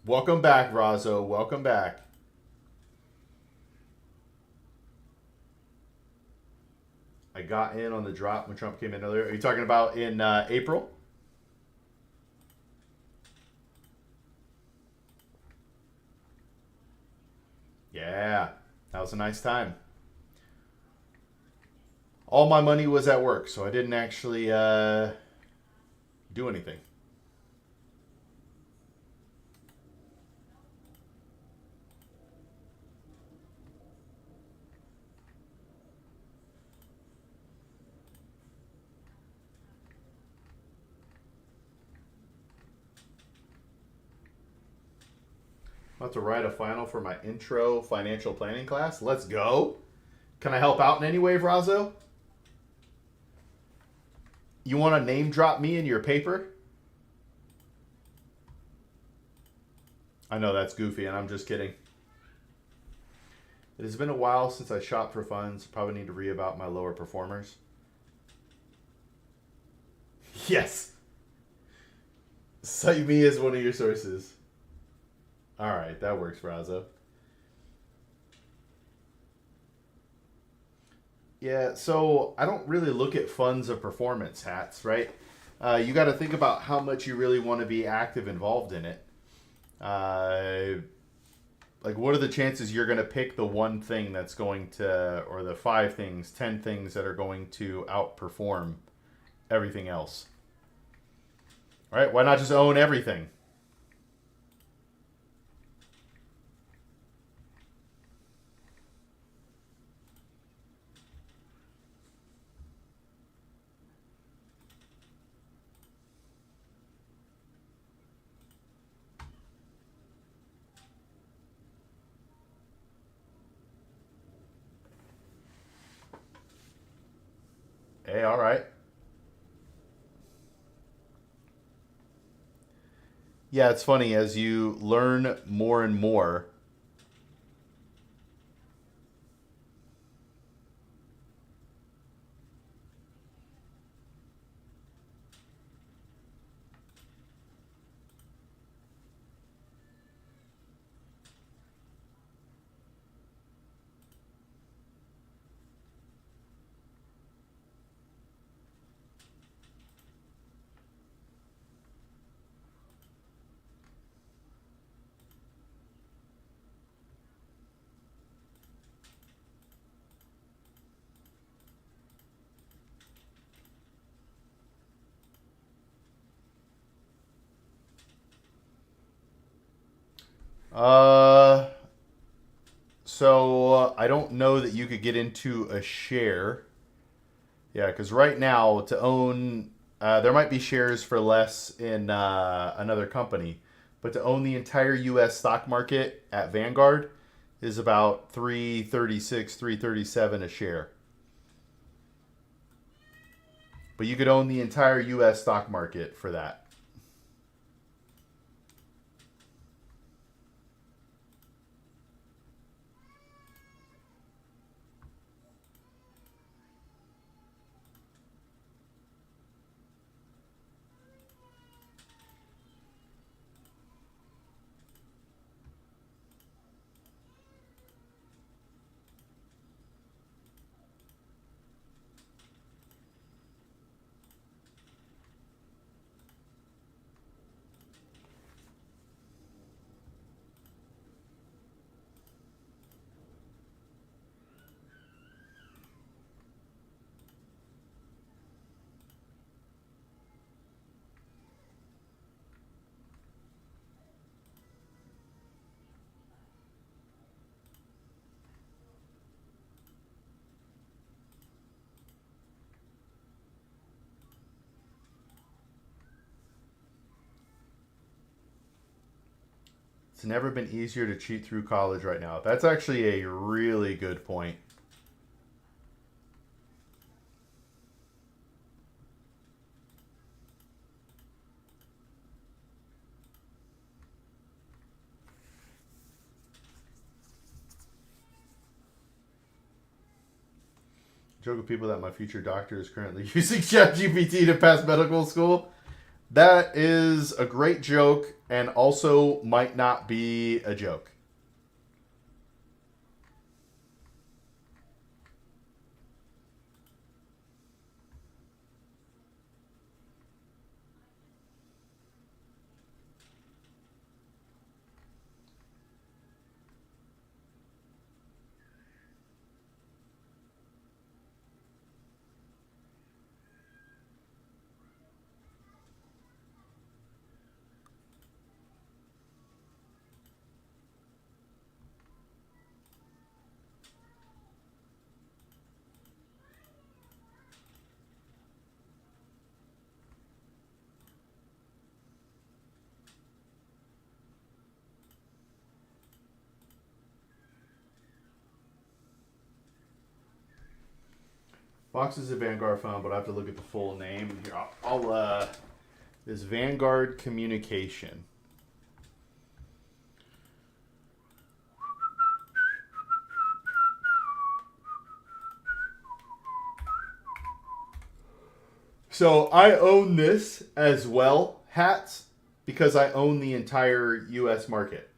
Welcome back, Razo. Welcome back. I got in on the drop when Trump came in earlier. Are you talking about in April? Yeah, that was a nice time. All my money was at work, so I didn't actually do anything. I'm about to write a final for my intro financial planning class. Let's go. Can I help out in any way, Razo? You want to name drop me in your paper? I know that's goofy, and I'm just kidding. It has been a while since I shopped for funds. Probably need to read about my lower performers. Yes. Cite me as one of your sources. All right, that works, Razo. Yeah, so I don't really look at funds of performance hats, right? You got to think about how much you really want to be active involved in it. Like, what are the chances you're going to pick the one thing that's going to, or the 5 things, 10 things that are going to outperform everything else? All right, why not just own everything? Hey, all right. Yeah, it's funny as you learn more and more. So I don't know that you could get into a share. Yeah, because right now to own, there might be shares for less in another company, but to own the entire U.S. stock market at Vanguard is about 336, 337 a share. But you could own the entire U.S. stock market for that. It's never been easier to cheat through college right now. That's actually a really good point. Joke with people that my future doctor is currently using ChatGPT to pass medical school. That is a great joke and also might not be a joke. Fox is a Vanguard phone, but I have to look at the full name. Here, I'll this Vanguard Communication. So I own this as well, hats, because I own the entire U.S. market.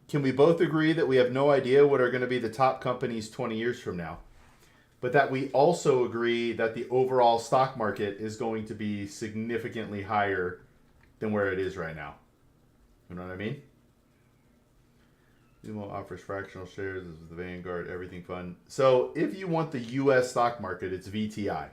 Can we both agree that we have no idea what are going to be the top companies 20 years from now? But that we also agree that the overall stock market is going to be significantly higher than where it is right now. You know what I mean? Sumo offers fractional shares. This is the Vanguard Everything Fund. So if you want the U.S. stock market, it's VTI.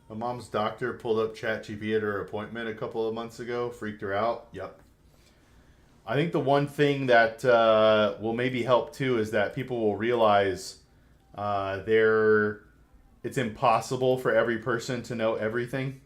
My mom's doctor pulled up ChatGPT at her appointment a couple of months ago, freaked her out. Yep. I think the one thing that will maybe help too is that people will realize it's impossible for every person to know everything.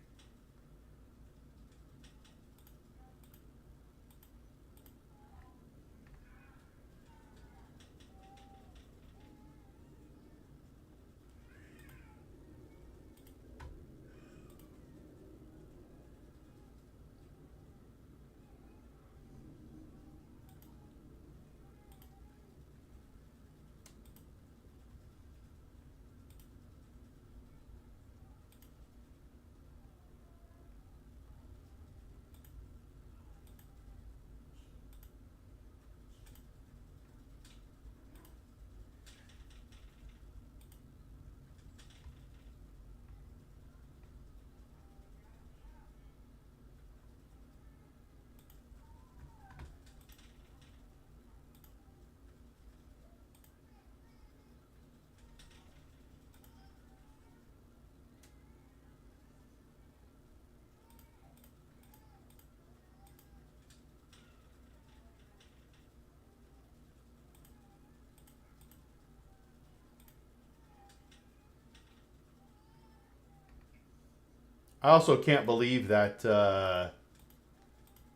I also can't believe that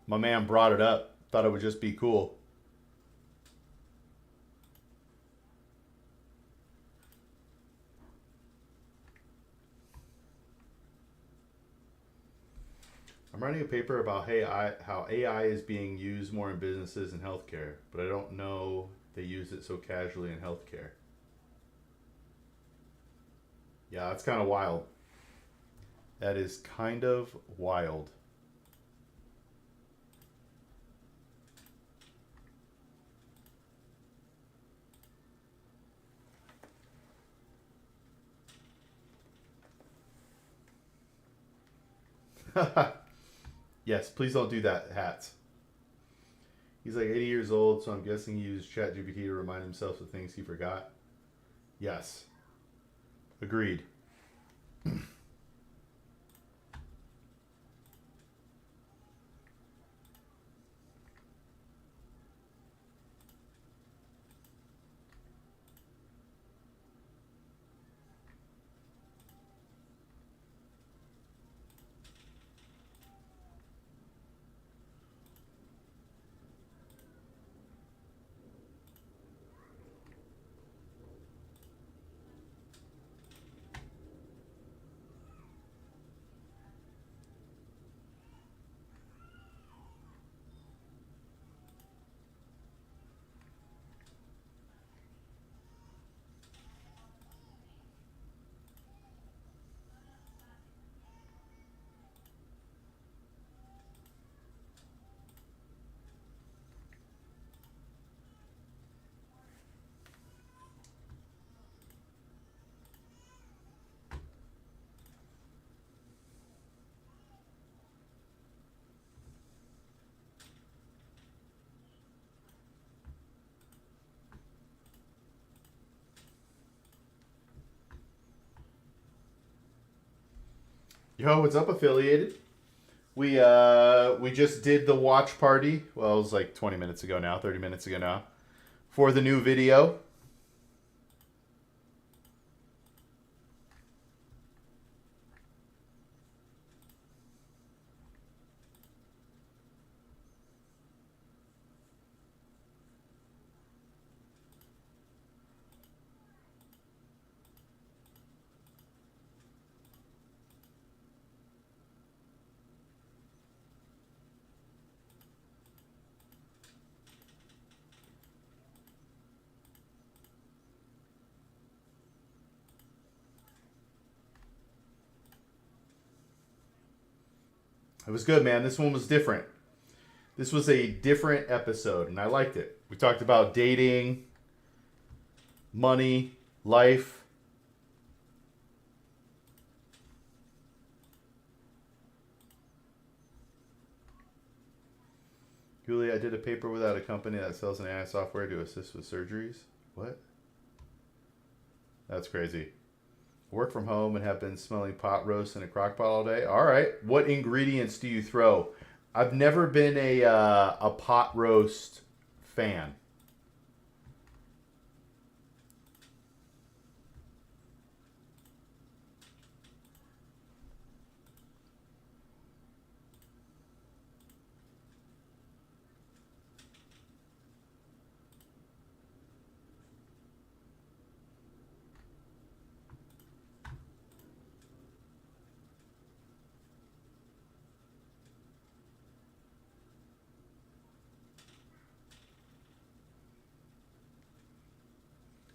my man brought it up. Thought it would just be cool. I'm writing a paper about how AI is being used more in businesses and healthcare, but I don't know they use it so casually in healthcare. Yeah, that's kind of wild. That is kind of wild. Yes, please don't do that, hats. He's like 80 years old, so I'm guessing he used ChatGPT to remind himself of things he forgot. Yes. Agreed. Yo, what's up, affiliated? We just did the watch party. Well, it was like 20 minutes ago now, 30 minutes ago now, for the new video. It was good, man. This one was different. This was a different episode, and I liked it. We talked about dating, money, life. Julie, I did a paper without a company that sells an AI software to assist with surgeries. What? That's crazy. Work from home and have been smelling pot roast in a crock pot all day. All right. What ingredients do you throw? I've never been a pot roast fan.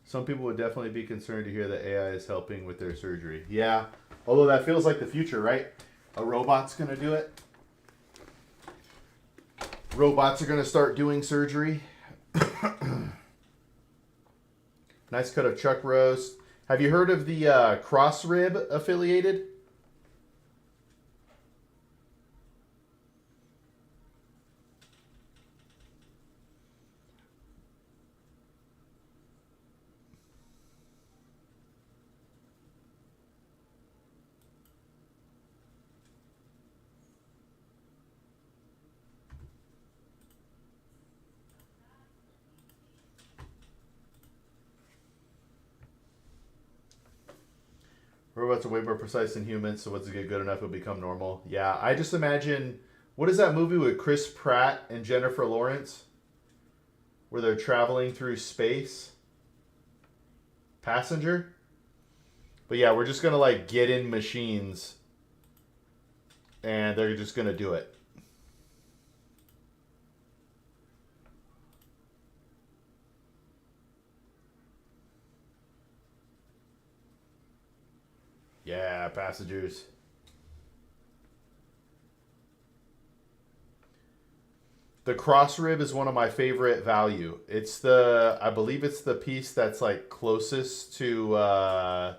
Some people would definitely be concerned to hear that AI is helping with their surgery. Yeah, although that feels like the future, right? A robot's going to do it. Robots are going to start doing surgery. Nice cut of chuck roast. Have you heard of the cross rib affiliated? Robots are way more precise than humans, so once they get good enough, it'll become normal. Yeah, I just imagine, what is that movie with Chris Pratt and Jennifer Lawrence? Where they're traveling through space? Passenger? But yeah, we're just gonna like get in machines and they're just gonna do it. Yeah, passengers. The cross rib is one of my favorite value. It's the, I believe it's the piece that's like closest to the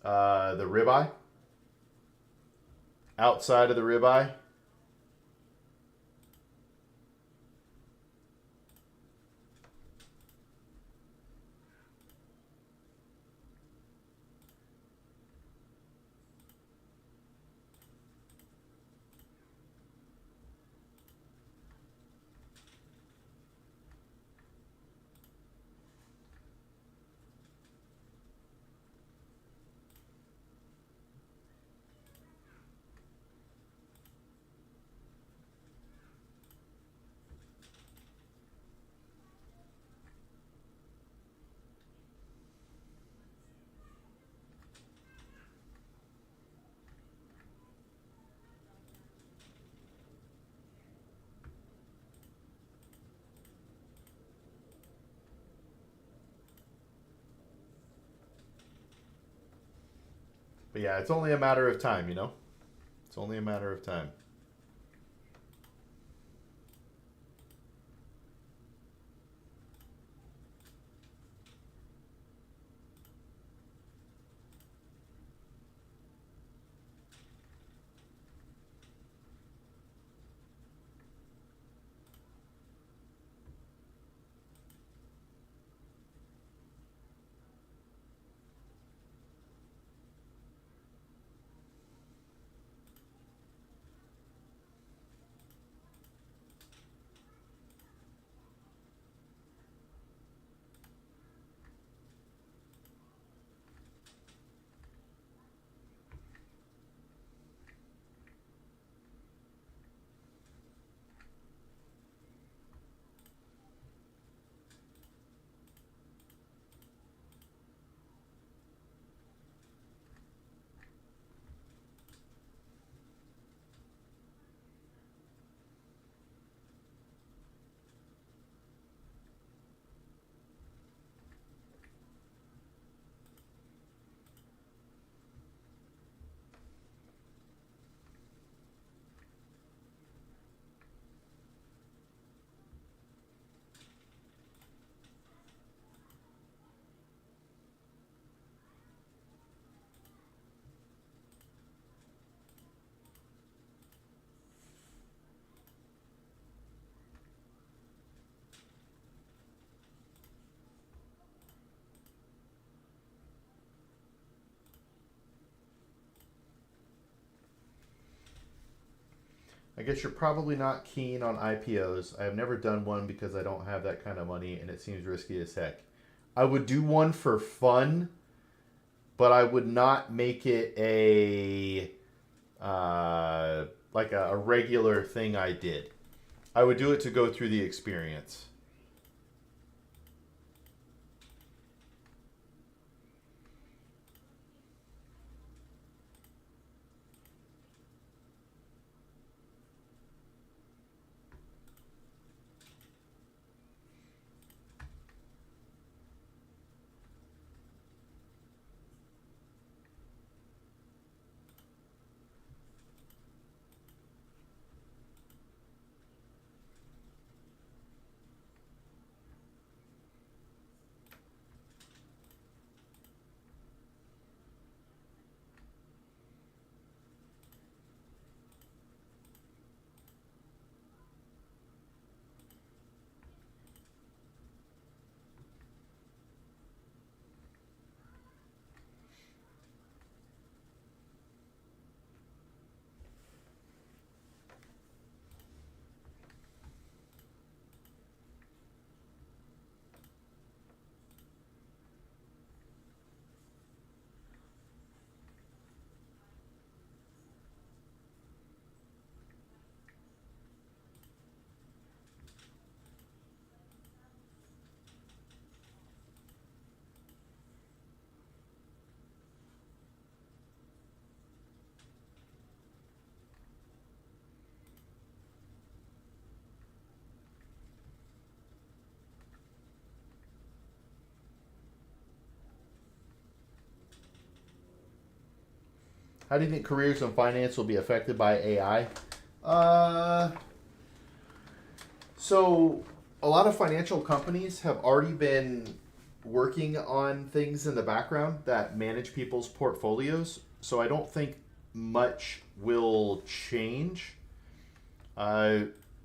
ribeye. Outside of the ribeye. But yeah, it's only a matter of time, you know? It's only a matter of time. I guess you're probably not keen on IPOs. I have never done one because I don't have that kind of money and it seems risky as heck. I would do one for fun, but I would not make it a like a regular thing I did. I would do it to go through the experience. How do you think careers in finance will be affected by AI? So a lot of financial companies have already been working on things in the background that manage people's portfolios. So I don't think much will change.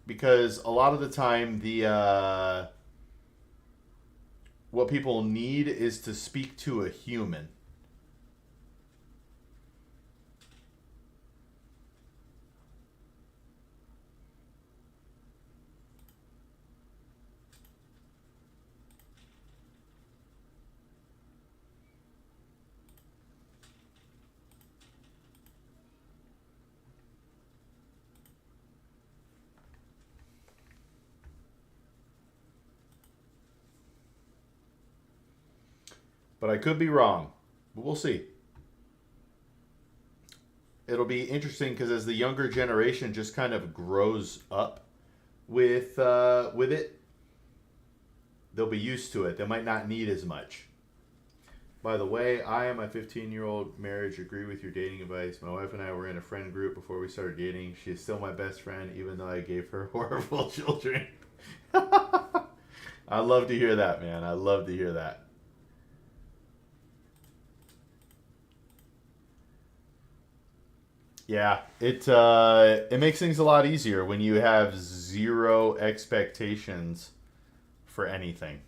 Because a lot of the time what people need is to speak to a human. But I could be wrong. But we'll see. It'll be interesting because as the younger generation just kind of grows up with it, they'll be used to it. They might not need as much. By the way, I and my 15-year-old marriage agree with your dating advice. My wife and I were in a friend group before we started dating. She is still my best friend, even though I gave her horrible children. I love to hear that, man. I love to hear that. Yeah, it makes things a lot easier when you have zero expectations for anything.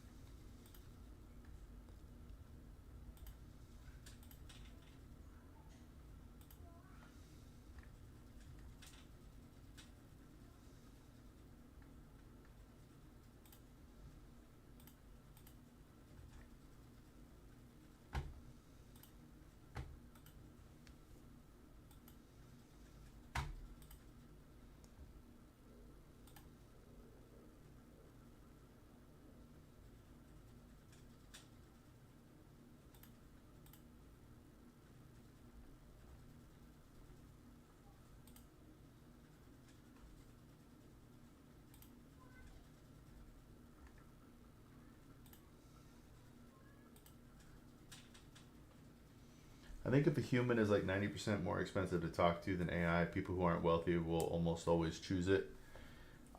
I think if a human is like 90% more expensive to talk to than AI, people who aren't wealthy will almost always choose it.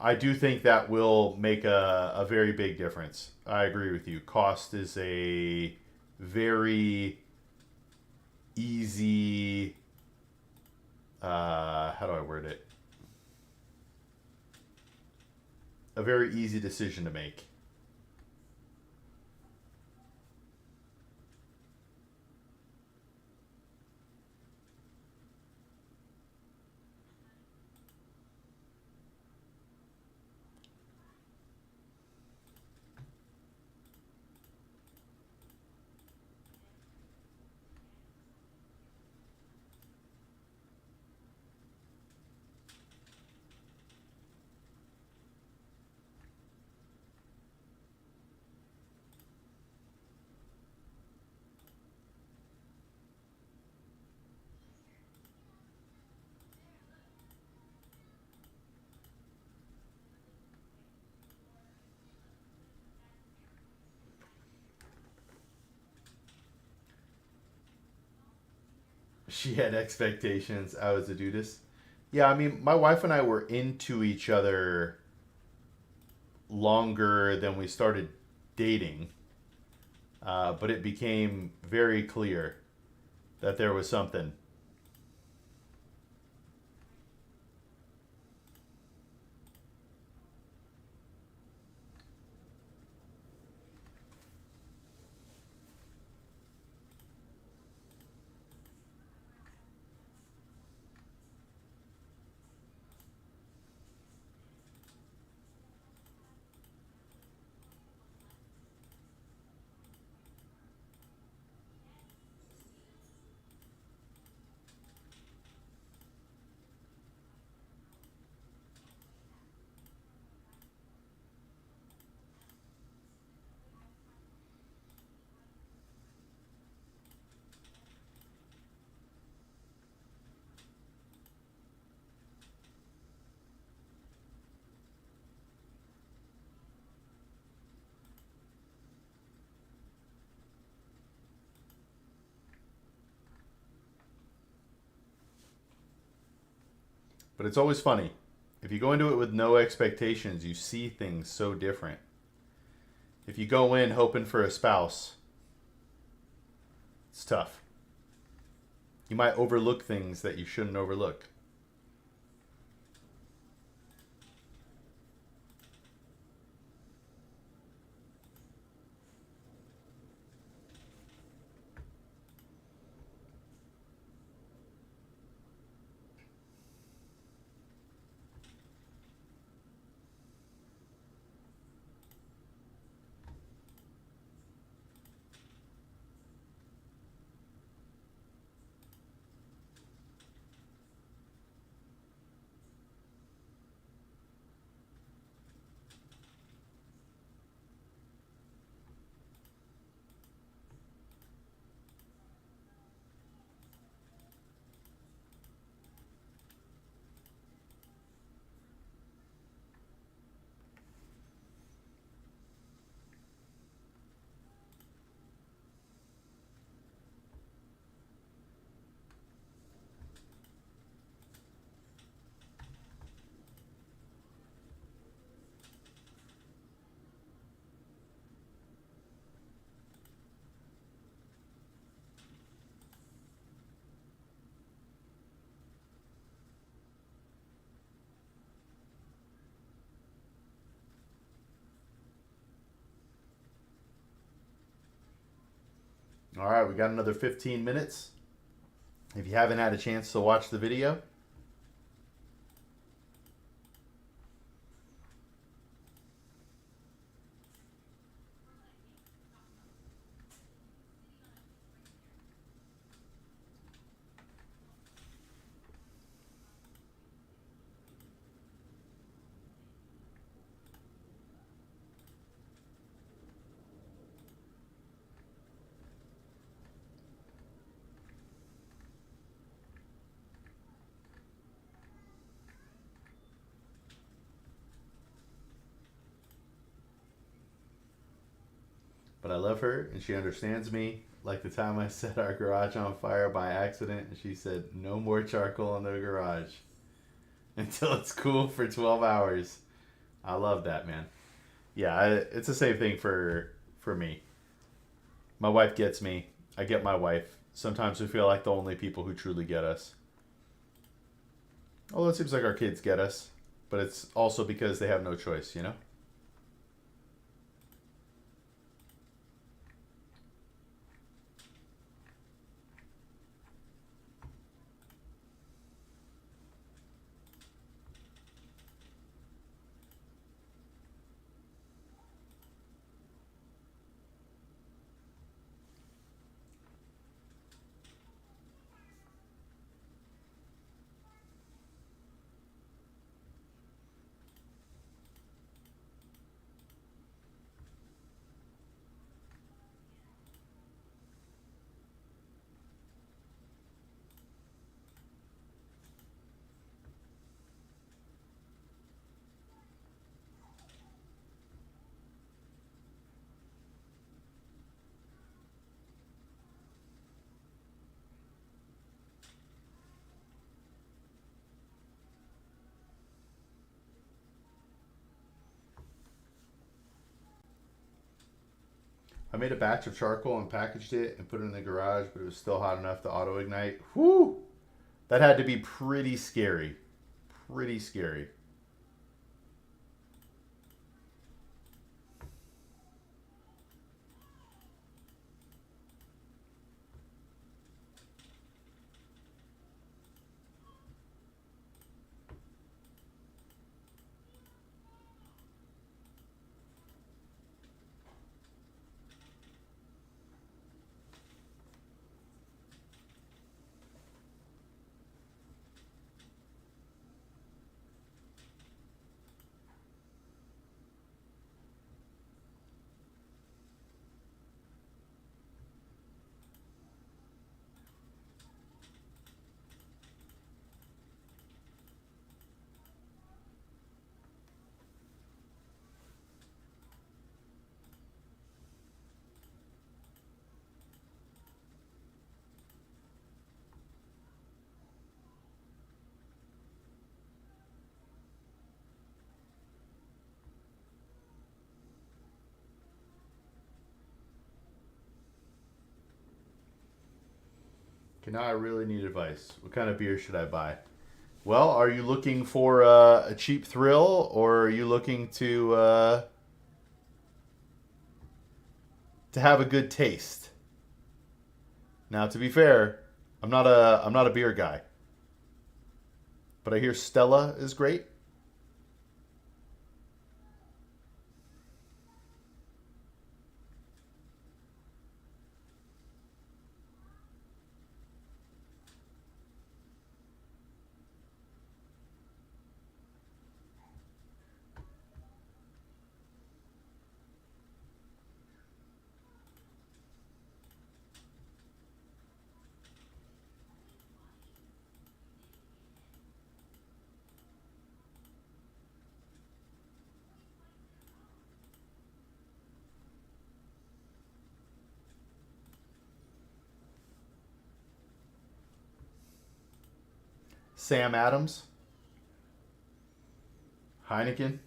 I do think that will make a very big difference. I agree with you. Cost is a very easy, how do I word it? A very easy decision to make. She had expectations. I was a dudist. Yeah, I mean, my wife and I were into each other longer than we started dating. But it became very clear that there was something. But it's always funny. If you go into it with no expectations, you see things so different. If you go in hoping for a spouse, it's tough. You might overlook things that you shouldn't overlook. All right, we got another 15 minutes. If you haven't had a chance to watch the video, but I love her and she understands me. Like the time I set our garage on fire by accident and she said, no more charcoal in the garage until it's cool for 12 hours. I love that, man. Yeah, it's the same thing for me. My wife gets me. I get my wife. Sometimes we feel like the only people who truly get us. Although it seems like our kids get us, but it's also because they have no choice, you know? I made a batch of charcoal and packaged it and put it in the garage, but it was still hot enough to auto ignite. Whoo! That had to be pretty scary. Pretty scary. Okay, now I really need advice. What kind of beer should I buy? Well, are you looking for a cheap thrill, or are you looking to have a good taste? Now, to be fair, I'm not a beer guy, but I hear Stella is great. Sam Adams, Heineken.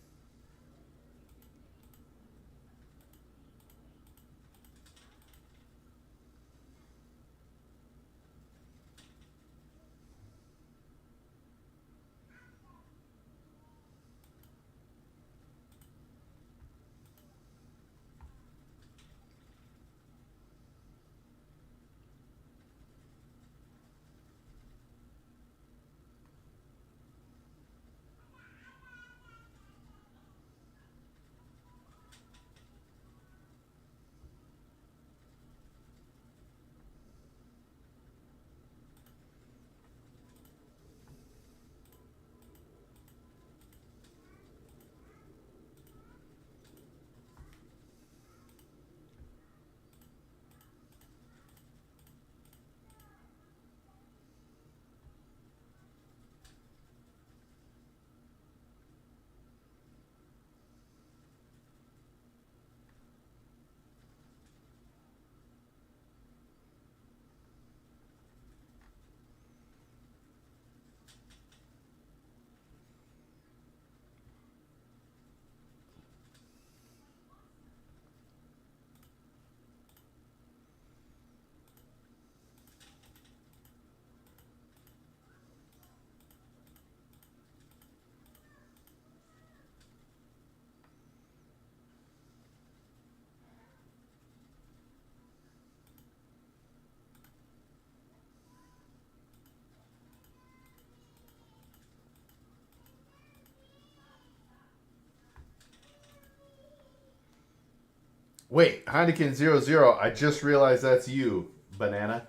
Wait, Heineken 00. I just realized that's you, Banana.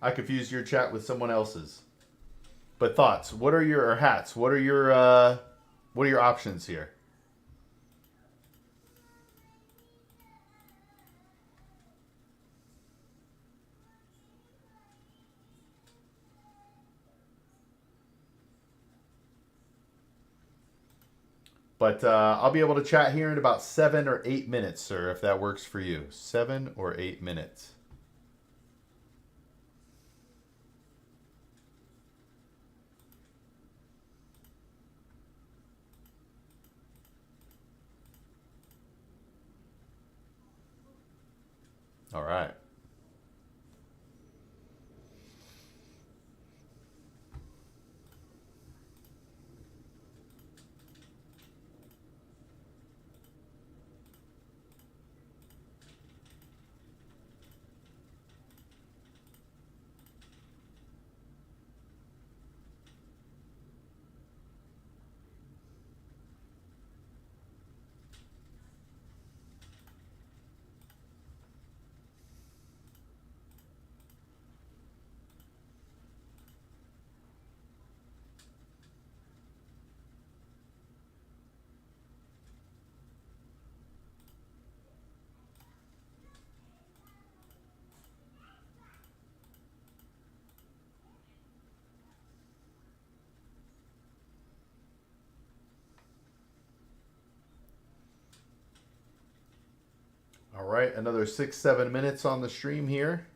I confused your chat with someone else's. But thoughts? What are your or hats? What are your options here? But I'll be able to chat here in about 7 or 8 minutes, sir, if that works for you. 7 or 8 minutes. All right. All right, another 6-7 minutes on the stream here.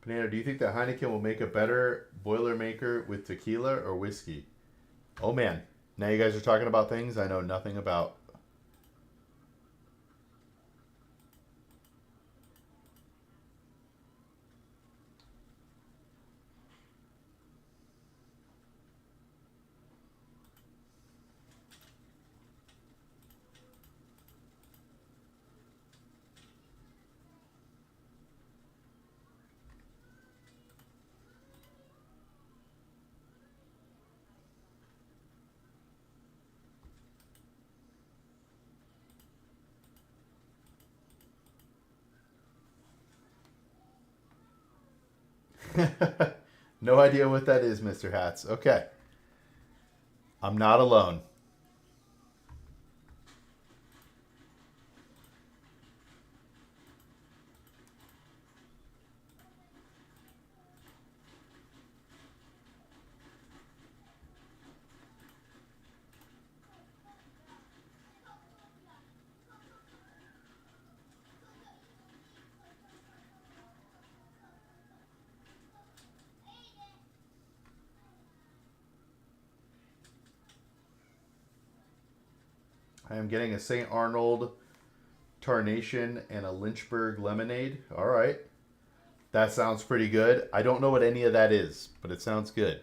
Panano, do you think that Heineken will make a better Boilermaker with tequila or whiskey? Oh man, now you guys are talking about things I know nothing about. No idea what that is, Mr. Hats. Okay. I'm not alone. I am getting a St. Arnold Tarnation and a Lynchburg lemonade. All right. That sounds pretty good. I don't know what any of that is, but it sounds good.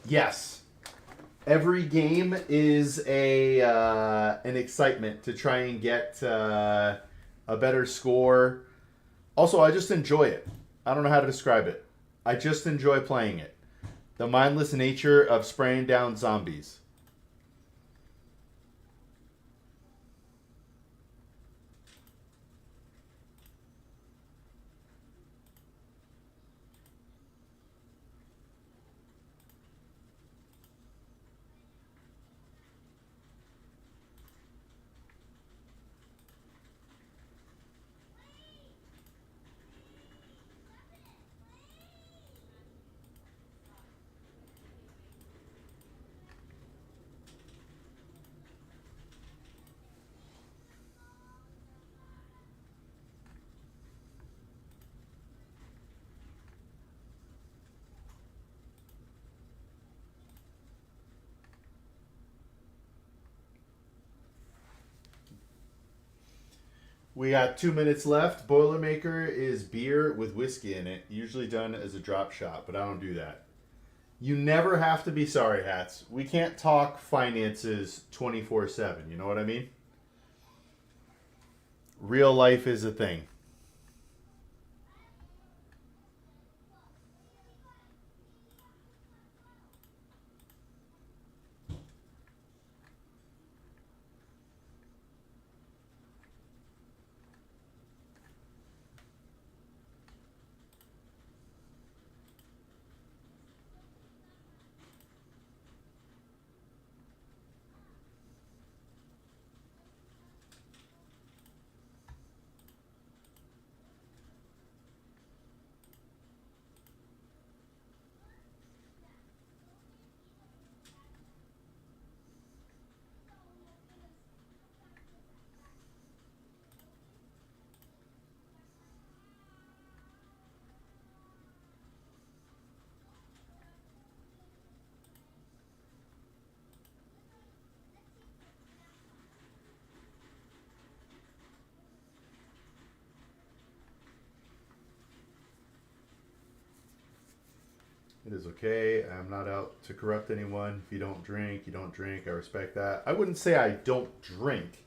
Yes. Every game is an excitement to try and get a better score. Also, I just enjoy it. I don't know how to describe it. I just enjoy playing it. The mindless nature of spraying down zombies. We got 2 minutes left. Boilermaker is beer with whiskey in it, usually done as a drop shot, but I don't do that. You never have to be sorry, Hats. We can't talk finances 24/7, you know what I mean? Real life is a thing. It is okay. I'm not out to corrupt anyone. If you don't drink, you don't drink. I respect that. I wouldn't say I don't drink.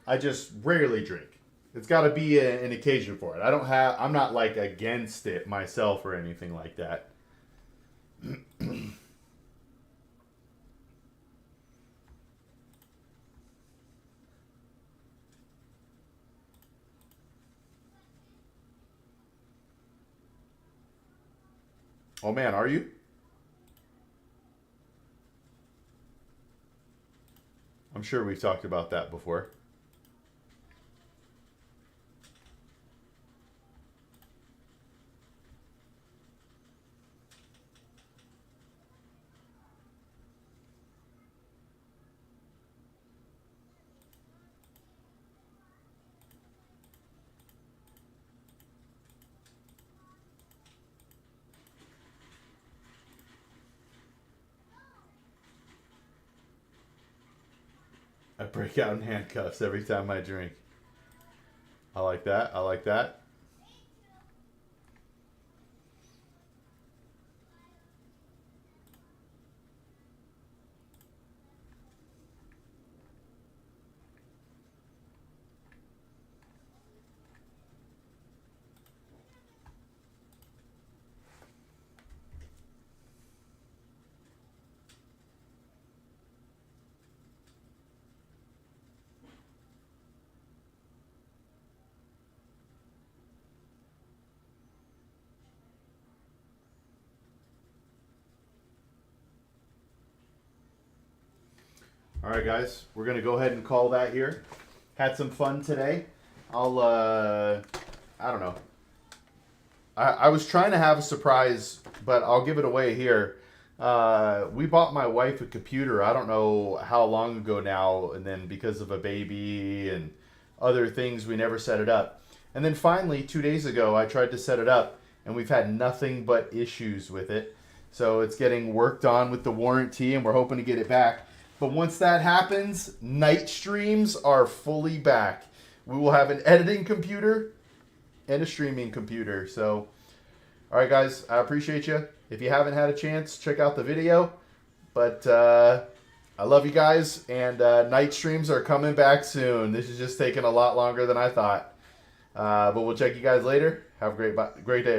I just rarely drink. It's got to be an occasion for it. I'm not like against it myself or anything like that. Oh man, are you? I'm sure we've talked about that before. I break out in handcuffs every time I drink. I like that. I like that. All right, guys, we're gonna go ahead and call that here. Had some fun today. I don't know. I was trying to have a surprise, but I'll give it away here. We bought my wife a computer, I don't know how long ago now, and then because of a baby and other things, we never set it up. And then finally, 2 days ago, I tried to set it up, and we've had nothing but issues with it. So it's getting worked on with the warranty, and we're hoping to get it back. But once that happens, night streams are fully back. We will have an editing computer and a streaming computer. So, all right, guys, I appreciate you. If you haven't had a chance, check out the video. But I love you guys, and night streams are coming back soon. This is just taking a lot longer than I thought. But we'll check you guys later. Have a great day.